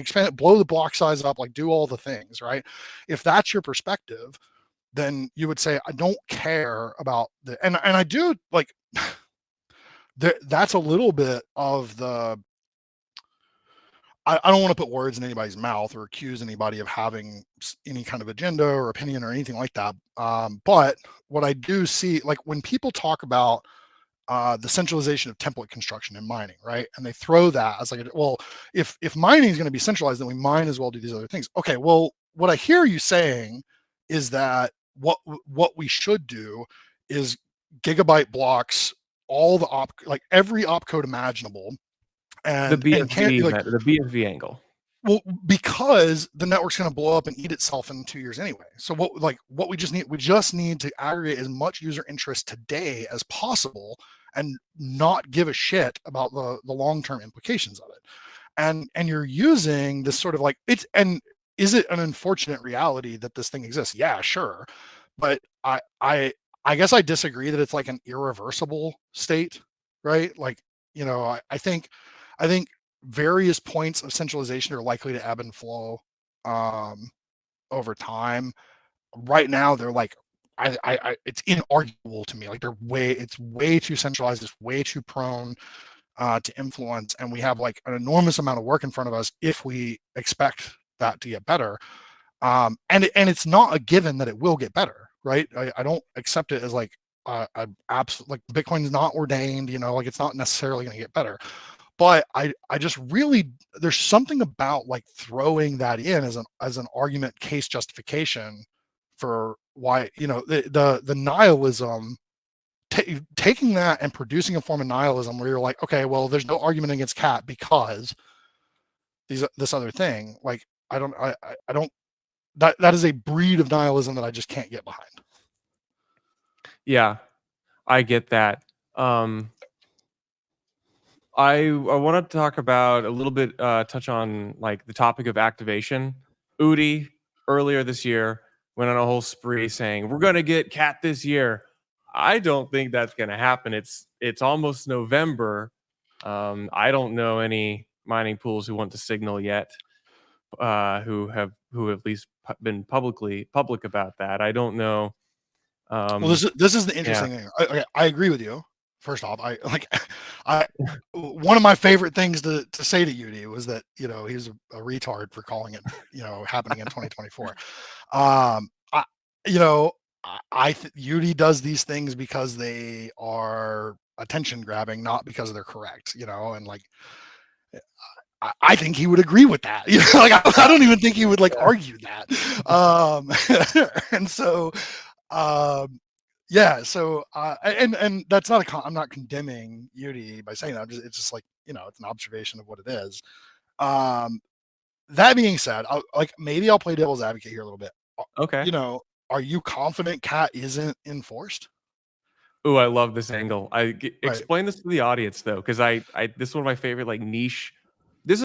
expand it, blow the block size up, like do all the things, right? If that's your perspective, then you would say I don't care about the and I do like that's a little bit of the I don't want to put words in anybody's mouth or accuse anybody of having any kind of agenda or opinion or anything like that. But what I do see, like when people talk about the centralization of template construction in mining, right? And they throw that as like, well, if mining is going to be centralized, then we might as well do these other things. Okay, well, what I hear you saying is that what we should do is gigabyte blocks, all the like every opcode imaginable. The BFV angle. Well, because the network's going to blow up and eat itself in 2 years anyway. So what we just need to aggregate as much user interest today as possible and not give a shit about the long-term implications of it. And you're using this sort of like is it an unfortunate reality that this thing exists? Yeah, sure. But I guess I disagree that it's like an irreversible state, right? Like, I think various points of centralization are likely to ebb and flow over time. Right now, they're like, it's inarguable to me. Like it's way too centralized. It's way too prone to influence, and we have like an enormous amount of work in front of us if we expect that to get better. And it's not a given that it will get better, right? I don't accept it as like like Bitcoin is not ordained, like it's not necessarily going to get better. But I just really, there's something about like throwing that in as an argument case justification for why, the nihilism, taking that and producing a form of nihilism where you're like, okay, well, there's no argument against cat because this other thing. Like, I don't, that is a breed of nihilism that I just can't get behind. Yeah, I get that. I want to talk about a little bit, touch on like the topic of activation. Udi earlier this year went on a whole spree saying we're going to get cat this year. I don't think that's going to happen. It's almost November. I don't know any mining pools who want to signal yet, who have at least been public about that. I don't know. Well, this is the interesting thing. Okay, I agree with you. First off, one of my favorite things to say to Udi was that he's a retard for calling it happening in 2024. Udi does these things because they are attention grabbing, not because they're correct. And like I think he would agree with that. Like I don't even think he would like argue that. And so. Yeah, so and that's not I'm not condemning Udi by saying that. It's just like it's an observation of what it is. That being said, maybe I'll play devil's advocate here a little bit. Okay. Are you confident cat isn't enforced? Oh, I love this angle. Explain this to the audience though, because this is one of my favorite like niche. This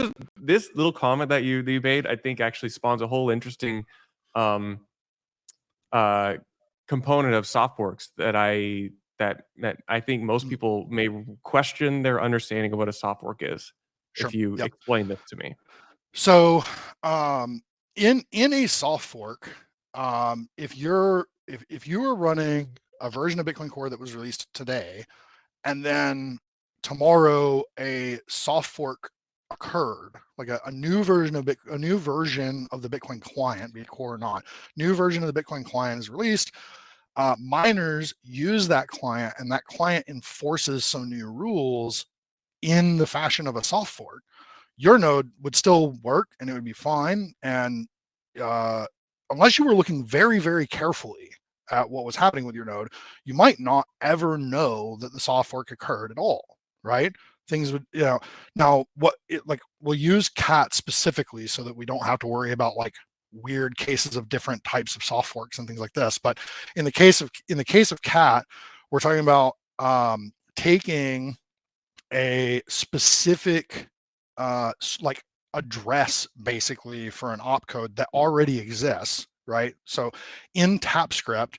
little comment that you made, I think actually spawns a whole interesting component of soft forks that I think most people may question their understanding of what a soft fork is. Sure. If you explain this to me. So in a soft fork, if you were running a version of Bitcoin Core that was released today, and then tomorrow a soft fork occurred, like a new version of the Bitcoin client, be it core or not, new version of the Bitcoin client is released. Miners use that client, and that client enforces some new rules in the fashion of a soft fork. Your node would still work, and it would be fine. And unless you were looking very, very carefully at what was happening with your node, you might not ever know that the soft fork occurred at all, right? things would, you know, now what it, like we'll use cat specifically so that we don't have to worry about like weird cases of different types of soft forks and things like this. But in the case of cat, we're talking about taking a specific like address basically for an opcode that already exists, right? So in TapScript,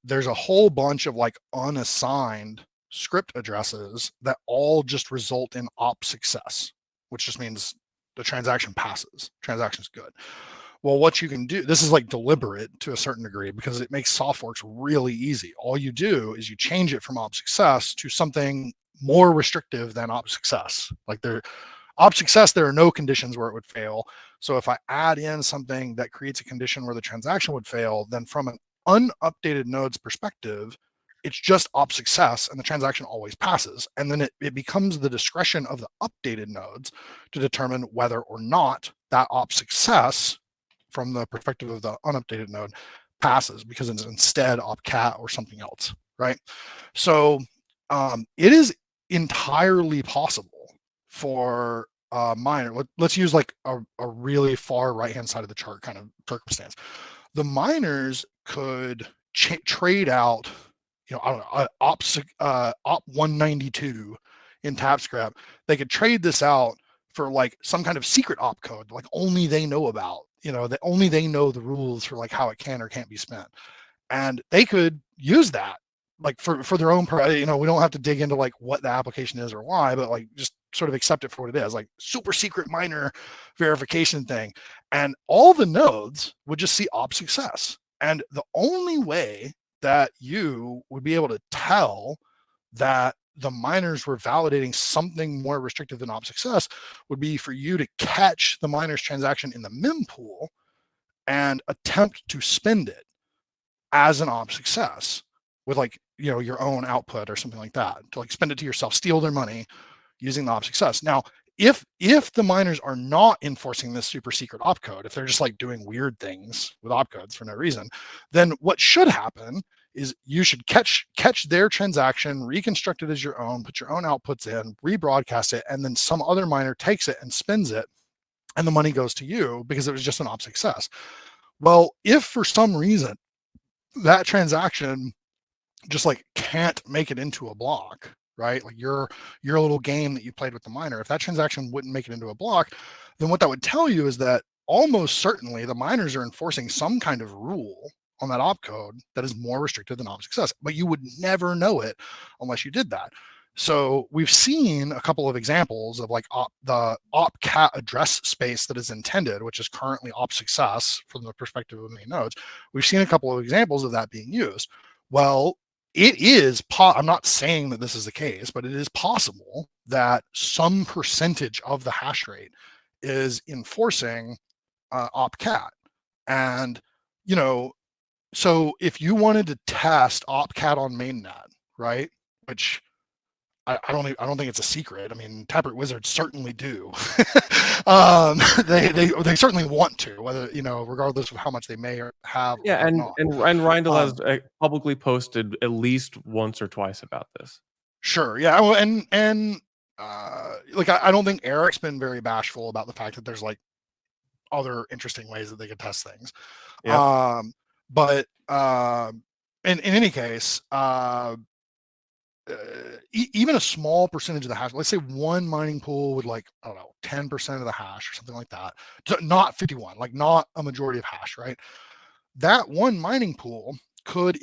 there's a whole bunch of like unassigned script addresses that all just result in op success, which just means the transaction passes, transaction's good. Well, what you can do, this is like deliberate to a certain degree because it makes soft forks really easy. All you do is you change it from op success to something more restrictive than op success. Like op success, there are no conditions where it would fail. So if I add in something that creates a condition where the transaction would fail, then from an unupdated node's perspective, it's just op success and the transaction always passes. And then it becomes the discretion of the updated nodes to determine whether or not that op success from the perspective of the unupdated node passes because it's instead opcat or something else, right? So it is entirely possible for a miner. Let's use like a really far right-hand side of the chart kind of circumstance. The miners could trade out, you know, I don't know, op 192 in TapScript. They could trade this out for like some kind of secret opcode, like only they know about, you know, that only they know the rules for like how it can or can't be spent. And they could use that like for their own, you know, we don't have to dig into like what the application is or why, but like just sort of accept it for what it is, like super secret miner verification thing. And all the nodes would just see op success. And the only way that you would be able to tell that the miners were validating something more restrictive than op success would be for you to catch the miner's transaction in the mempool and attempt to spend it as an op success with like, you know, your own output or something like that, to like spend it to yourself, steal their money using the op success. Now, if the miners are not enforcing this super secret opcode, if they're just like doing weird things with opcodes for no reason, then what should happen is you should catch their transaction, reconstruct it as your own, put your own outputs in, rebroadcast it, and then some other miner takes it and spends it, and the money goes to you because it was just an op success. Well, if for some reason that transaction just like can't make it into a block, right? Like your little game that you played with the miner, if that transaction wouldn't make it into a block, then what that would tell you is that almost certainly the miners are enforcing some kind of rule on that opcode that is more restrictive than op success, but you would never know it unless you did that. So we've seen a couple of examples of like the opcat address space that is intended, which is currently op success from the perspective of main nodes. We've seen a couple of examples of that being used. Well, it is, I'm not saying that this is the case, but it is possible that some percentage of the hash rate is enforcing opcat. And, you know, so if you wanted to test opcat on mainnet, right, which I don't think it's a secret. I mean, Taproot Wizards certainly do. They certainly want to, whether, you know, regardless of how much they may have. Yeah, or and not. Reindl has publicly posted at least once or twice about this. Sure. Yeah. Well, and like I don't think Eric's been very bashful about the fact that there's like other interesting ways that they could test things. Yep. But in any case, even a small percentage of the hash, let's say one mining pool with like, I don't know, 10% of the hash or something like that, not 51, like not a majority of hash, right? That one mining pool could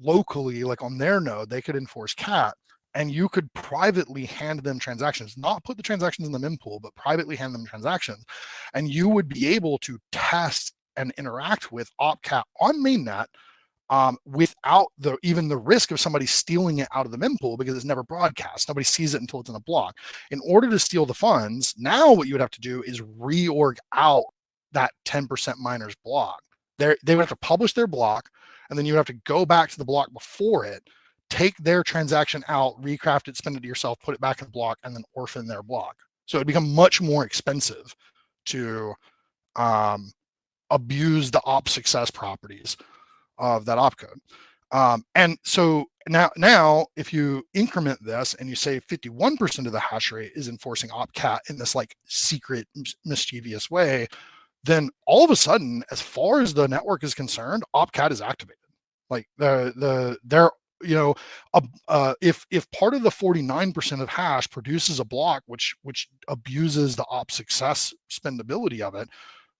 locally, like on their node, they could enforce cat, and you could privately hand them transactions, not put the transactions in the mempool, but privately hand them transactions. And you would be able to test and interact with opcat on mainnet without even the risk of somebody stealing it out of the mempool because it's never broadcast. Nobody sees it until it's in a block. In order to steal the funds, now what you would have to do is reorg out that 10% miners block. They would have to publish their block, and then you would have to go back to the block before it, take their transaction out, recraft it, spend it to yourself, put it back in the block, and then orphan their block. So it'd become much more expensive to abuse the op success properties of that opcode. And so now if you increment this and you say 51% of the hash rate is enforcing opcat in this like secret mischievous way, then all of a sudden, as far as the network is concerned, opcat is activated. Like if part of the 49% of hash produces a block which abuses the op success spendability of it,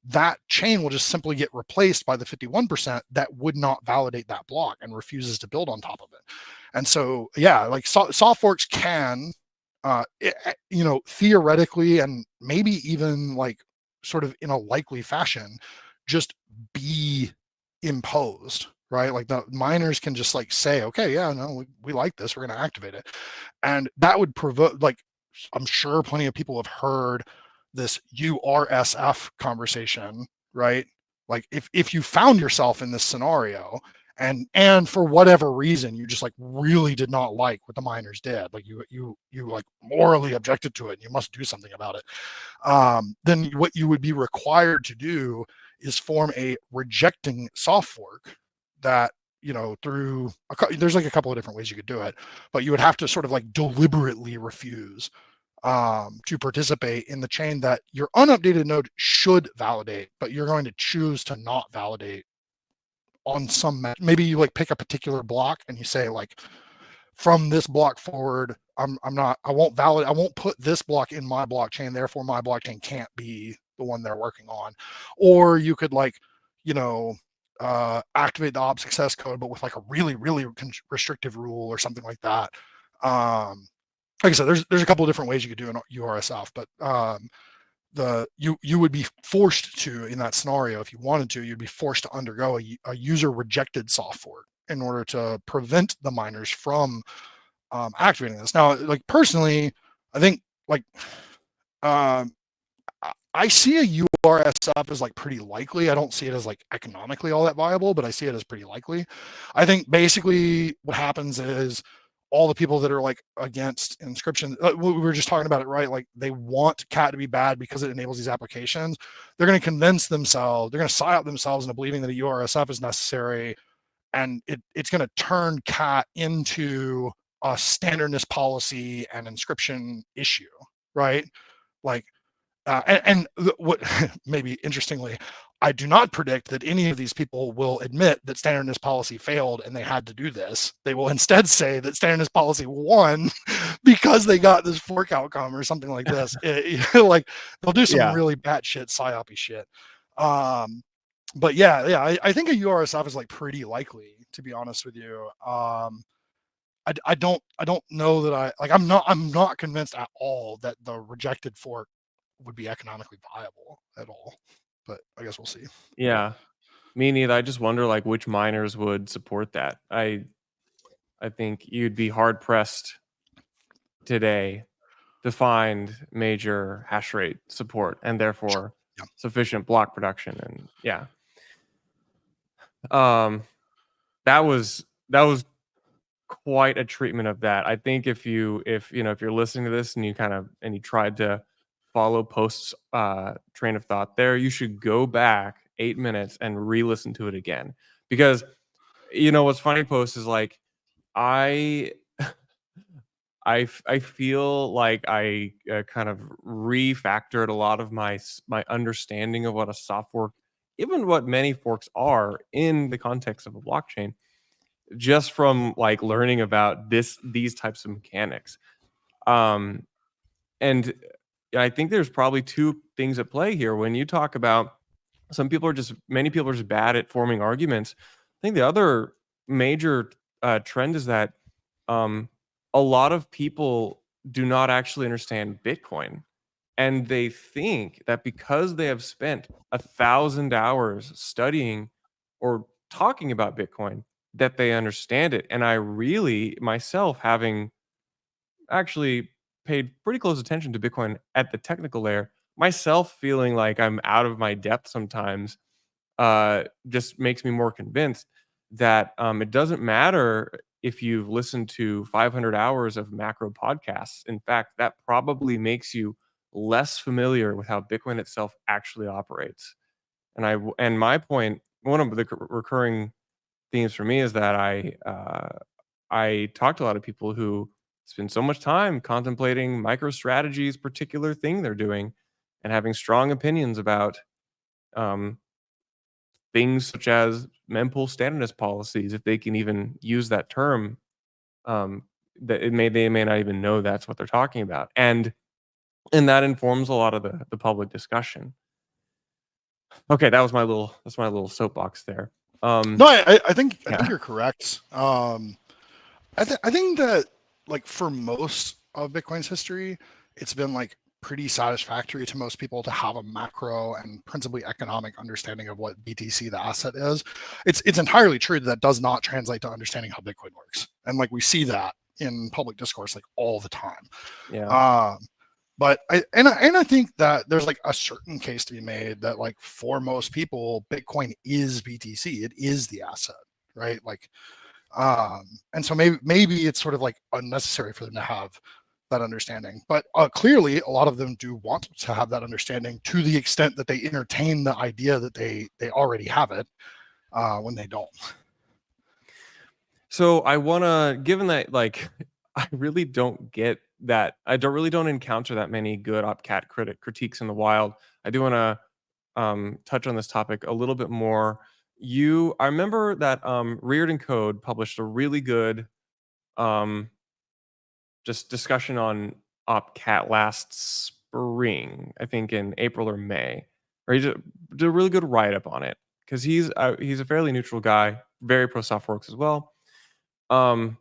that chain will just simply get replaced by the 51% that would not validate that block and refuses to build on top of it. And so, yeah, like soft forks can, theoretically and maybe even like sort of in a likely fashion, just be imposed, right? Like the miners can just like say, okay, yeah, no, we like this, we're going to activate it. And that would provoke, like, I'm sure plenty of people have heard this URSF conversation, right? Like if you found yourself in this scenario and for whatever reason you just like really did not like what the miners did, like you like morally objected to it and you must do something about it, then what you would be required to do is form a rejecting soft fork that, through there's like a couple of different ways you could do it, but you would have to sort of like deliberately refuse to participate in the chain that your unupdated node should validate, but you're going to choose to not validate on some maybe you like pick a particular block and you say like, from this block forward, I won't put this block in my blockchain, therefore my blockchain can't be the one they're working on. Or you could like, activate the op success code, but with like a really, really restrictive rule or something like that. Like I said, there's a couple of different ways you could do an URSF, but you would be forced to, in that scenario, if you wanted to, you'd be forced to undergo a user rejected soft fork in order to prevent the miners from activating this. Now, like personally, I think like I see a URSF as like pretty likely. I don't see it as like economically all that viable, but I see it as pretty likely. I think basically what happens is all the people that are like against inscription, we were just talking about it, right? Like they want cat to be bad because it enables these applications. They're going to convince themselves, they're going to psyop themselves into believing that a URSF is necessary, and it's going to turn cat into a standardness policy and inscription issue, right? Like, what maybe interestingly, I do not predict that any of these people will admit that standardness policy failed and they had to do this. They will instead say that standardness policy won because they got this fork outcome or something like this. Like they'll do some really batshit psyopy shit. But yeah, I think a URSF is like pretty likely, to be honest with you. I don't know that I'm not convinced at all that the rejected fork would be economically viable at all, but I guess we'll see. Yeah, me neither. I just wonder like which miners would support that. I think you'd be hard pressed today to find major hash rate support and therefore Yeah. sufficient block production. And yeah, that was quite a treatment of that. I think if you're listening to this and you tried to follow Post's train of thought there, you should go back 8 minutes and re-listen to it again. Because what's funny, Post, is like I feel like I kind of refactored a lot of my understanding of what a soft fork, even what many forks are in the context of a blockchain, just from like learning about these types of mechanics. And I think there's probably two things at play here. When you talk about many people are just bad at forming arguments, I think the other major trend is that a lot of people do not actually understand Bitcoin. And they think that because they have spent 1,000 hours studying or talking about Bitcoin, that they understand it. And I really, myself, having actually paid pretty close attention to Bitcoin at the technical layer, myself feeling like I'm out of my depth sometimes, just makes me more convinced that it doesn't matter if you've listened to 500 hours of macro podcasts. In fact, that probably makes you less familiar with how Bitcoin itself actually operates. And my point, one of the recurring themes for me is that I talk to a lot of people who spend so much time contemplating MicroStrategy's particular thing they're doing and having strong opinions about um, things such as mempool standardness policies, if they can even use that term. Um, that they may not even know that's what they're talking about, and that informs a lot of the public discussion. Okay, that's my little soapbox there. No, I think Yeah, you're correct. I think that like for most of Bitcoin's history, it's been like pretty satisfactory to most people to have a macro and principally economic understanding of what BTC the asset is. It's entirely true that does not translate to understanding how Bitcoin works, and like we see that in public discourse like all the time. yeah. But I think that there's like a certain case to be made that like for most people, Bitcoin is BTC. It is the asset, right? Like, and so maybe it's sort of like unnecessary for them to have that understanding. But clearly, a lot of them do want to have that understanding to the extent that they entertain the idea that they already have it when they don't. So I wanna, given that like I really don't get that, don't encounter that many good OpCat critiques in the wild. I do wanna touch on this topic a little bit more. I remember that Reardon Code published a really good um just discussion on OpCat last spring, I think in April or May. Or he did a really good write up on it because he's a fairly neutral guy, very pro softworks as well. Um,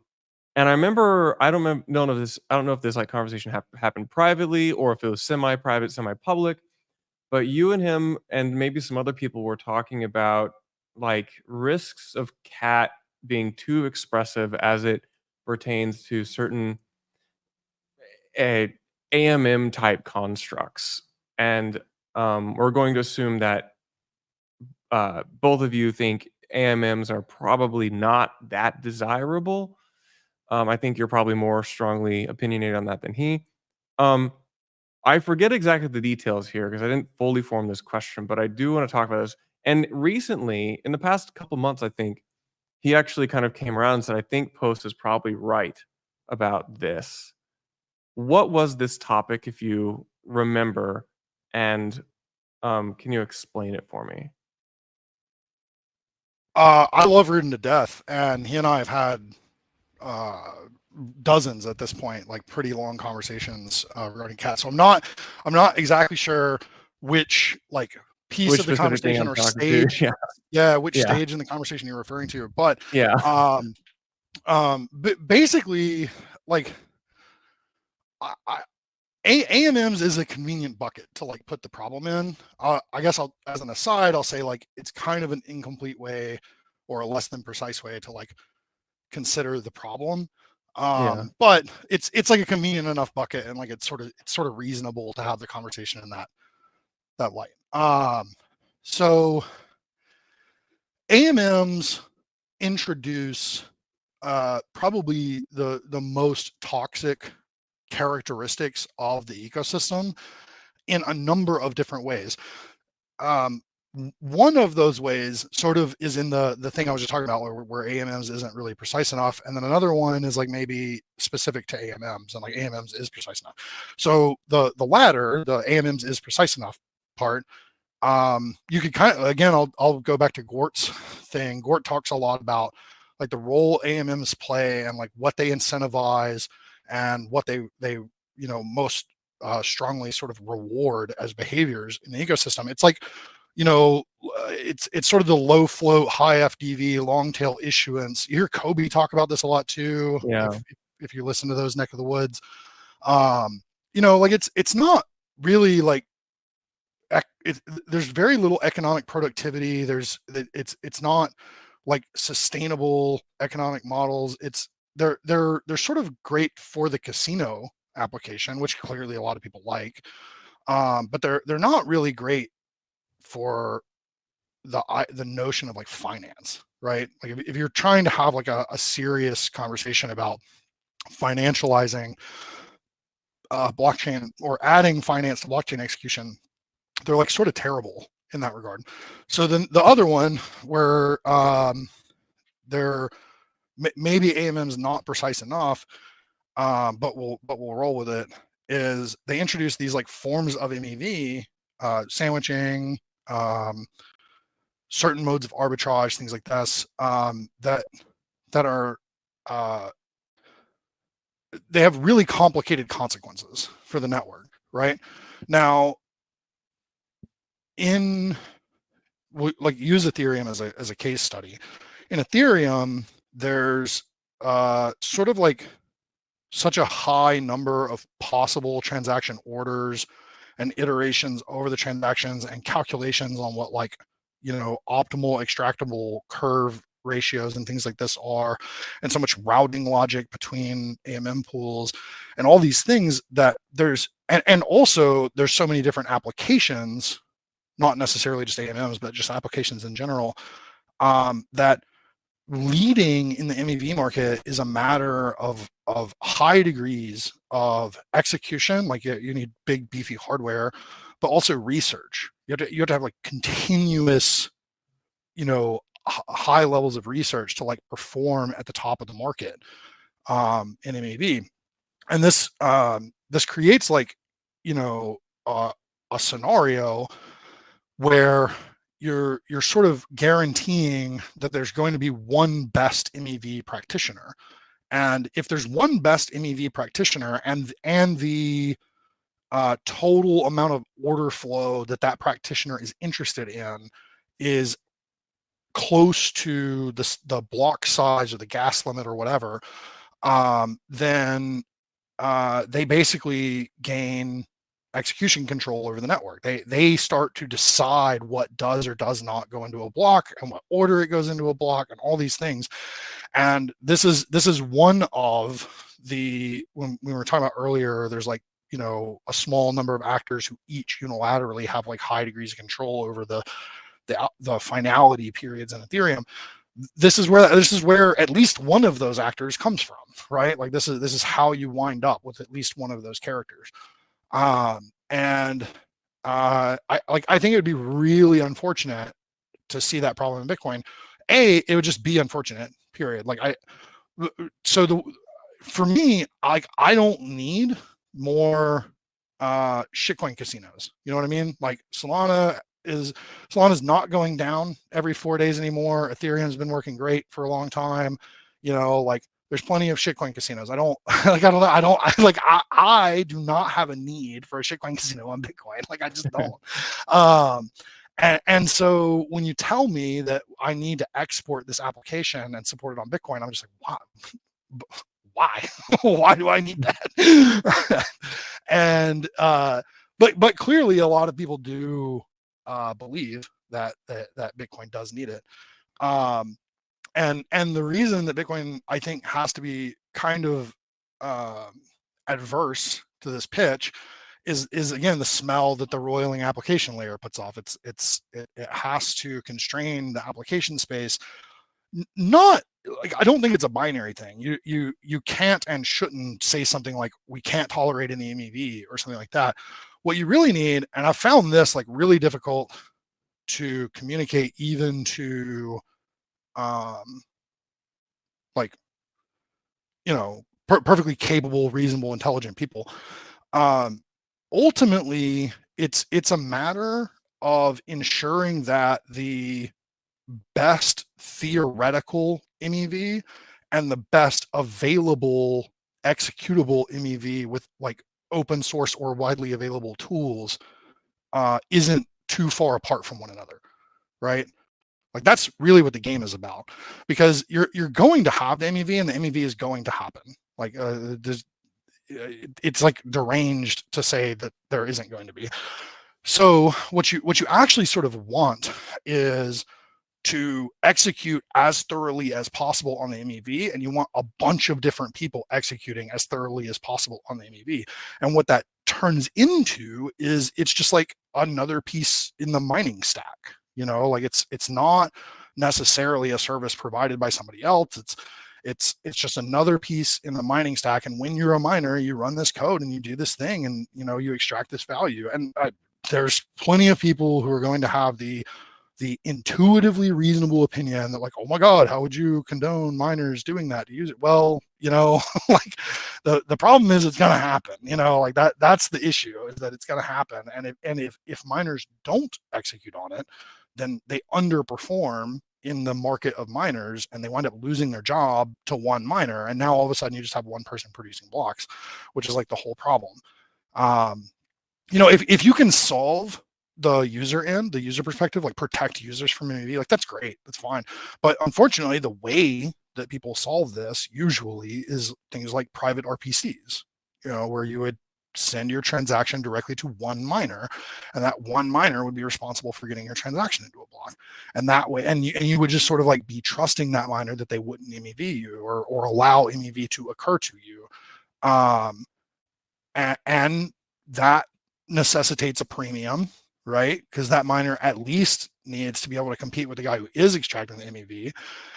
and I remember I don't know if this like conversation happened privately or if it was semi-private, semi-public, but you and him and maybe some other people were talking about like risks of cat being too expressive as it pertains to certain a AMM type constructs. And we're going to assume that both of you think AMMs are probably not that desirable. I think you're probably more strongly opinionated on that than he. Um, I forget exactly the details here because I didn't fully form this question, but I do want to talk about this. And recently, in the past couple months, I think he actually kind of came around and said, I think Post is probably right about this. What was this topic, if you remember, and can you explain it for me? I love Rudin to death, and he and I have had uh, dozens at this point, like pretty long conversations regarding cats. So I'm not exactly sure which like piece Which of the specific thing conversation I'm or talking to? stage, yeah, which Yeah, stage in the conversation you're referring to, but yeah, basically, like AMMs is a convenient bucket to like put the problem in. I guess as an aside, I'll say like it's kind of an incomplete way or a less than precise way to like consider the problem. yeah. But it's like a convenient enough bucket, and like it's sort of reasonable to have the conversation in that light. So AMMs introduce probably the most toxic characteristics of the ecosystem in a number of different ways. One of those ways sort of is in the thing I was just talking about where AMMs isn't really precise enough. And then another one is like maybe specific to AMMs, and like AMMs is precise enough. So the latter, the AMMs is precise enough part, you could kind of, again, I'll go back to Gort's thing. Gort talks a lot about like the role AMMs play and like what they incentivize and what they most strongly sort of reward as behaviors in the ecosystem. It's like, it's sort of the low float, high FDV, long tail issuance. You hear Kobe talk about this a lot too. Yeah. If you listen to those neck of the woods, like it's not really like there's very little economic productivity. It's not like sustainable economic models. They're sort of great for the casino application, which clearly a lot of people like, but they're not really great for the notion of like finance, right? Like if you're trying to have like a serious conversation about financializing blockchain or adding finance to blockchain execution, they're like sort of terrible in that regard. So then the other one where they're maybe AMM's not precise enough, but we'll roll with it. Is they introduce these like forms of MEV, sandwiching, certain modes of arbitrage, things like this, that are they have really complicated consequences for the network, right? Now, like use Ethereum as a case study. In Ethereum, there's sort of like such a high number of possible transaction orders and iterations over the transactions and calculations on what, like, optimal extractable curve ratios and things like this are, and so much routing logic between AMM pools and all these things that there's, and also there's so many different applications, not necessarily just AMMs, but just applications in general, that leading in the MEV market is a matter of high degrees of execution. Like you need big beefy hardware, but also research. You have to have like continuous, high levels of research to like perform at the top of the market in MEV. And this creates like, a scenario where you're sort of guaranteeing that there's going to be one best MEV practitioner. And if there's one best MEV practitioner and the total amount of order flow that practitioner is interested in is close to the block size or the gas limit or whatever, then they basically gain execution control over the network. They start to decide what does or does not go into a block and what order it goes into a block and all these things. And this is one of the, when we were talking about earlier, there's like, a small number of actors who each unilaterally have like high degrees of control over the finality periods in Ethereum. This is where at least one of those actors comes from, right? Like this is how you wind up with at least one of those characters. I think it would be really unfortunate to see that problem in Bitcoin. It would just be unfortunate, period. For me, I don't need more shitcoin casinos. You know what I mean? Like Solana's not going down every 4 days anymore. Ethereum's been working great for a long time. There's plenty of shitcoin casinos. I do not have a need for a shitcoin casino on Bitcoin. Like I just don't. And so when you tell me that I need to export this application and support it on Bitcoin, I'm just like, why? Why do I need that? And but clearly a lot of people do believe that Bitcoin does need it. And the reason that Bitcoin, I think, has to be kind of adverse to this pitch is again the smell that the roiling application layer puts off. It has to constrain the application space. Not like, I don't think it's a binary thing. You can't and shouldn't say something like we can't tolerate any MEV or something like that. What you really need, and I found this like really difficult to communicate even to perfectly capable, reasonable, intelligent people. Ultimately, it's a matter of ensuring that the best theoretical MEV and the best available executable MEV with like open source or widely available tools isn't too far apart from one another, right? Like that's really what the game is about, because you're going to have the MEV and the MEV is going to happen. Like it's like deranged to say that there isn't going to be. So what you actually sort of want is to execute as thoroughly as possible on the MEV, and you want a bunch of different people executing as thoroughly as possible on the MEV. And what that turns into is it's just like another piece in the mining stack. Like it's not necessarily a service provided by somebody else. It's just another piece in the mining stack. And when you're a miner, you run this code and you do this thing, and you extract this value. And there's plenty of people who are going to have the the intuitively reasonable opinion that like, oh my God, how would you condone miners doing that to use it? Well, like the problem is it's going to happen, like that's the issue, is that it's going to happen. And if miners don't execute on it, then they underperform in the market of miners and they wind up losing their job to one miner. And now all of a sudden you just have one person producing blocks, which is like the whole problem. If you can solve the user end, the user perspective, like protect users from MEV, like that's great, that's fine. But unfortunately, the way that people solve this usually is things like private RPCs, where you would send your transaction directly to one miner, and that one miner would be responsible for getting your transaction into a block. And that way, and you would just sort of like be trusting that miner that they wouldn't MEV you or allow MEV to occur to you. And that necessitates a premium, right? Because that miner at least needs to be able to compete with the guy who is extracting the MEV.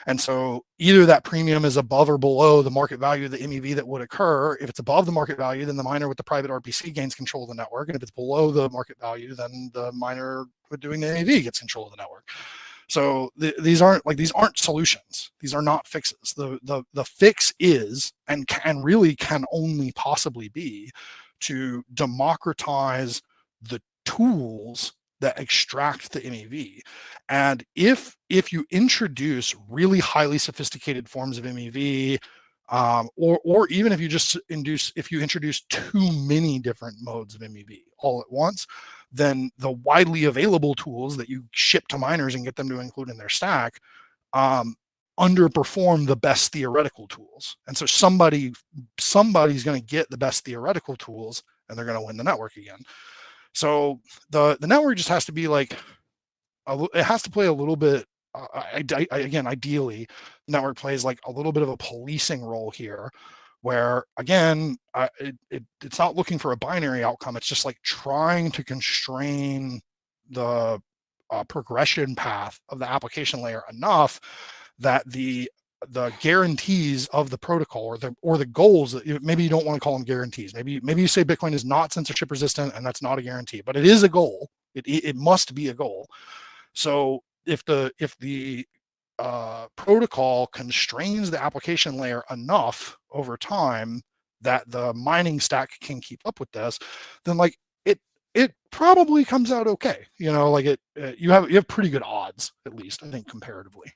And so either that premium is above or below the market value of the MEV that would occur. If it's above the market value, then the miner with the private RPC gains control of the network. And if it's below the market value, then the miner with doing the MEV gets control of the network. So these aren't solutions. These are not fixes. The fix is and really can only possibly be to democratize the tools that extract the MEV. And if you introduce really highly sophisticated forms of MEV, or even if you introduce too many different modes of MEV all at once, then the widely available tools that you ship to miners and get them to include in their stack underperform the best theoretical tools. And so somebody's going to get the best theoretical tools and they're going to win the network again. So the network just has to be like, it has to play a little bit, again, ideally, the network plays like a little bit of a policing role here, where again, it's not looking for a binary outcome. It's just like trying to constrain the progression path of the application layer enough that the guarantees of the protocol or the goals that maybe you don't want to call them guarantees. Maybe you say Bitcoin is not censorship resistant, and that's not a guarantee, but it is a goal. It must be a goal. So if the protocol constrains the application layer enough over time that the mining stack can keep up with this, then like it probably comes out okay. Like you have pretty good odds, at least I think comparatively.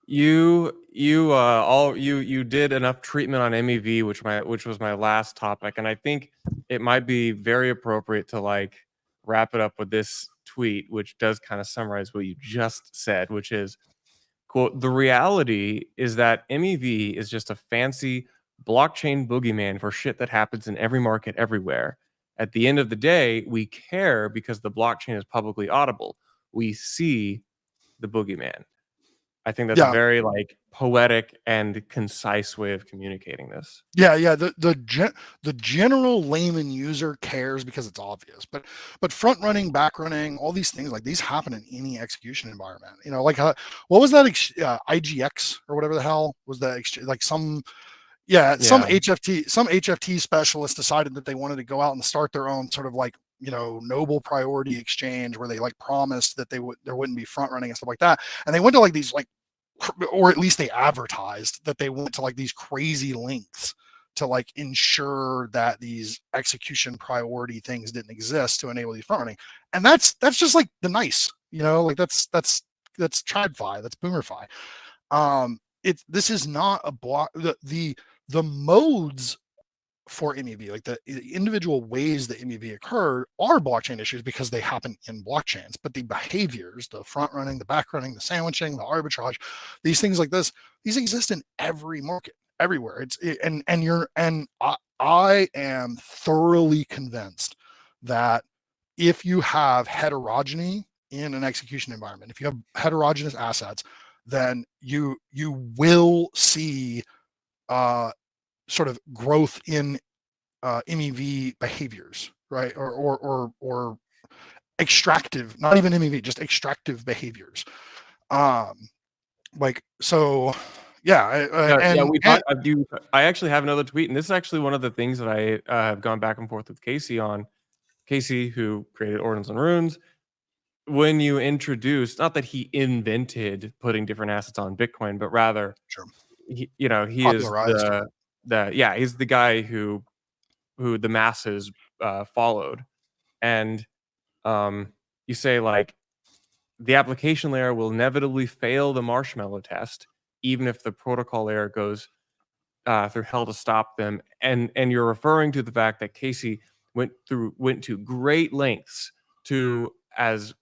You did enough treatment on MEV, which was my last topic, and I think it might be very appropriate to like wrap it up with this tweet, which does kind of summarize what you just said, which is, quote, "The reality is that MEV is just a fancy blockchain boogeyman for shit that happens in every market everywhere. At the end of the day, we care because the blockchain is publicly audible. We see the boogeyman." I think that's a very like poetic and concise way of communicating this. Yeah. The general layman user cares because it's obvious, but front running, back running, all these things, like these happen in any execution environment. Like what was that IGX or whatever the hell was that? Like some HFT specialist decided that they wanted to go out and start their own sort of like noble priority exchange where they like promised that there wouldn't be front running and stuff like that, and they went to like these like, or at least they advertised that they went to like these crazy lengths to like ensure that these execution priority things didn't exist to enable these front running. And that's just like the nice, like that's TradFi, that's BoomerFi. This is not a block. The modes for MEV, like the individual ways that MEV occur, are blockchain issues because they happen in blockchains. But the behaviors, the front running, the back running, the sandwiching, the arbitrage, these things like this, these exist in every market, everywhere. I am thoroughly convinced that if you have heterogeneity in an execution environment, if you have heterogeneous assets, then you will see sort of growth in MEV behaviors, right? Or extractive, not even MEV, just extractive behaviors. I actually have another tweet, and this is actually one of the things that I have gone back and forth with Casey on. Casey, who created Ordinals and Runes, when you introduce, not that he invented putting different assets on Bitcoin, but rather, Sure. he is Popularized. he's the guy who the masses followed. And you say, like, the application layer will inevitably fail the marshmallow test, even if the protocol layer goes through hell to stop them. And you're referring to the fact that Casey went to great lengths to, as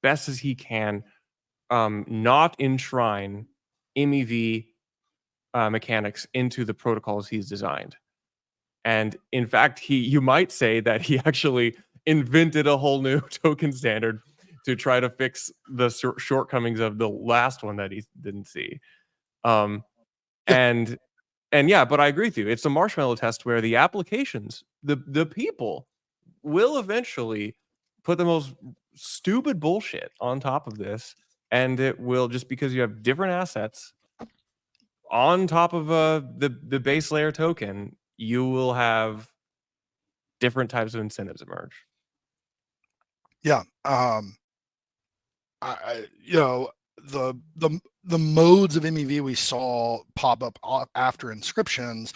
best as he can, not enshrine MEV mechanics into the protocols he's designed. And in fact, you might say that he actually invented a whole new token standard to try to fix the shortcomings of the last one that he didn't see. Um, Yeah. and yeah, but I agree with you. It's a marshmallow test where the applications, the people, will eventually put the most stupid bullshit on top of this, and it will, just because you have different assets on top of the base layer token, you will have different types of incentives emerge. Yeah. You know, the modes of MEV we saw pop up after inscriptions,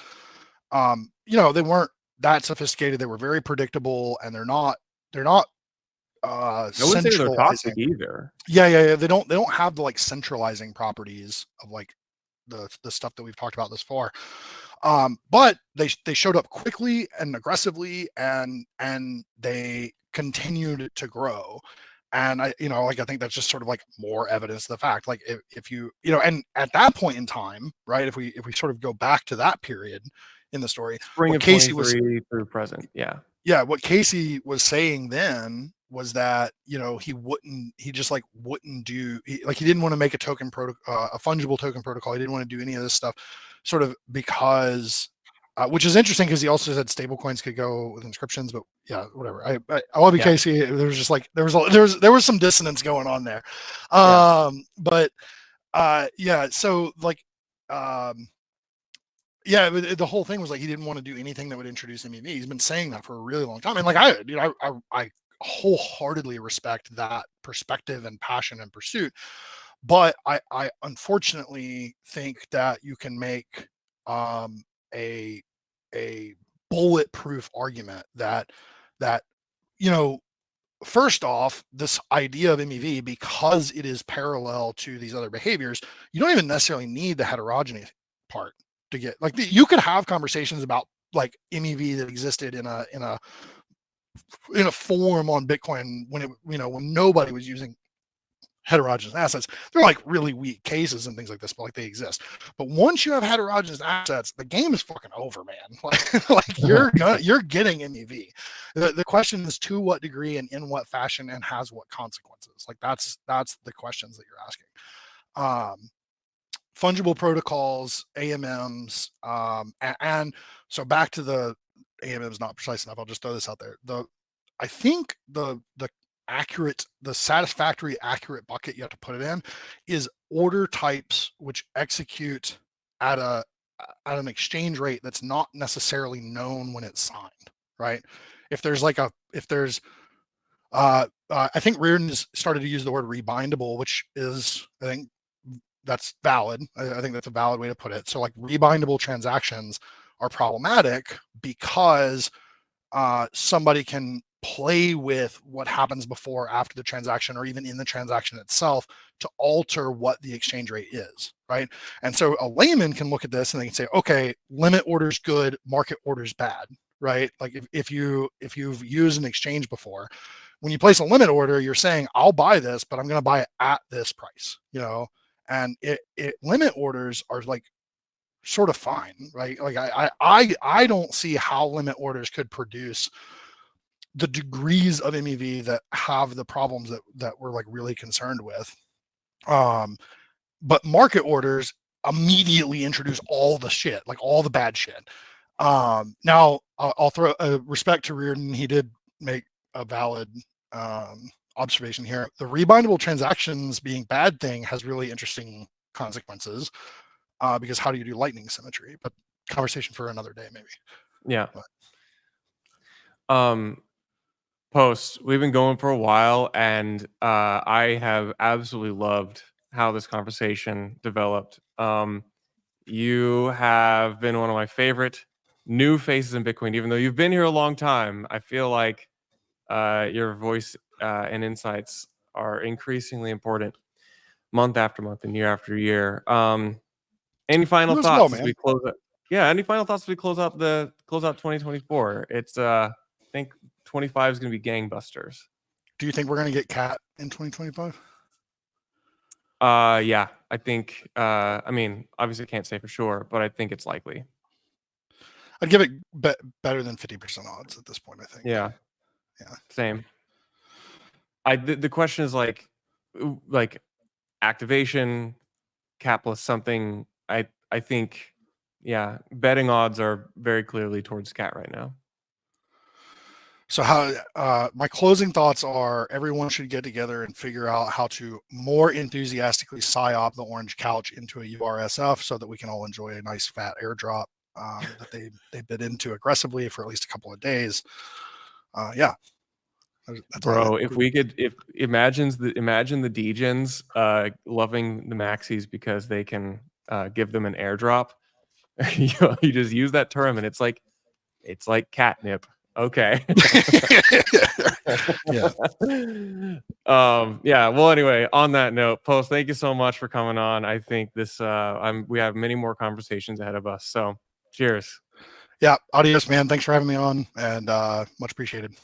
you know, they weren't that sophisticated. They were very predictable, and they're not I wouldn't say they're toxic centralizing. either. Yeah. They don't have the like centralizing properties of like the stuff that we've talked about this far. But they showed up quickly and aggressively, and they continued to grow. And I think that's just sort of like more evidence of the fact, like if you and at that point in time, right, if we sort of go back to that period in the story, Spring what of Casey was 23 through present. Yeah. what Casey was saying then was that he just like wouldn't do, he didn't want to make a token a fungible token protocol. He didn't want to do any of this stuff, sort of because which is interesting because he also said stablecoins could go with inscriptions, but yeah, whatever. I love you, Casey. There was just like there was some dissonance going on there, but yeah. So like yeah, the whole thing was like he didn't want to do anything that would introduce MEV. He's been saying that for a really long time, and like I wholeheartedly respect that perspective and passion and pursuit. But I unfortunately think that you can make a bulletproof argument that first off, this idea of MEV, because it is parallel to these other behaviors, you don't even necessarily need the heterogeneity part to get like you could have conversations about like MEV that existed in a form on Bitcoin when it when nobody was using heterogeneous assets. They're like really weak cases and things like this, but like they exist. But once you have heterogeneous assets, the game is fucking over, man. Like you're getting MEV. The question is to what degree and in what fashion and has what consequences. Like that's the questions that you're asking. Fungible protocols, AMMs, and so back to the AMMs not precise enough. I'll just throw this out there. I think the satisfactory accurate bucket you have to put it in is order types which execute at an exchange rate that's not necessarily known when it's signed, right? If there's I think Reardon has started to use the word rebindable, which is, I think that's valid. I think that's a valid way to put it. So like rebindable transactions are problematic because somebody can play with what happens before, after the transaction, or even in the transaction itself to alter what the exchange rate is, right? And so a layman can look at this and they can say, okay, limit order's good, market order's bad, right? Like if you've used an exchange before, when you place a limit order, you're saying, I'll buy this, but I'm going to buy it at this price, and limit orders are like sort of fine, right? Like I don't see how limit orders could produce the degrees of MEV that have the problems that we're like really concerned with. But market orders immediately introduce all the shit, like all the bad shit. Now I'll throw respect to Reardon. He did make a valid observation here. The rebindable transactions being bad thing has really interesting consequences because how do you do lightning symmetry? But conversation for another day, maybe. Yeah. But. Post, we've been going for a while, and I have absolutely loved how this conversation developed. You have been one of my favorite new faces in Bitcoin, even though you've been here a long time. I feel like your voice and insights are increasingly important month after month and year after year. Any final You as well, thoughts as man. we close it? Yeah, any final thoughts as we close out 2024? It's I think 25 is going to be gangbusters. Do you think we're going to get cat in 2025? Yeah, I think I mean, obviously can't say for sure, but I think it's likely. I'd give it better than 50% odds at this point, I think. Yeah. Yeah. Same. The question is like activation, cat plus something. I think yeah, betting odds are very clearly towards cat right now. So how my closing thoughts are: everyone should get together and figure out how to more enthusiastically psyop the orange couch into a URSF so that we can all enjoy a nice fat airdrop that they bid into aggressively for at least a couple of days. Yeah. That's Bro, if we could, imagine the degens loving the maxis because they can give them an airdrop. You just use that term, and it's like catnip. Okay. Yeah. Yeah. Well, anyway, on that note, Post, thank you so much for coming on. I think this we have many more conversations ahead of us. So cheers. Yeah. Adios, man. Thanks for having me on, and much appreciated.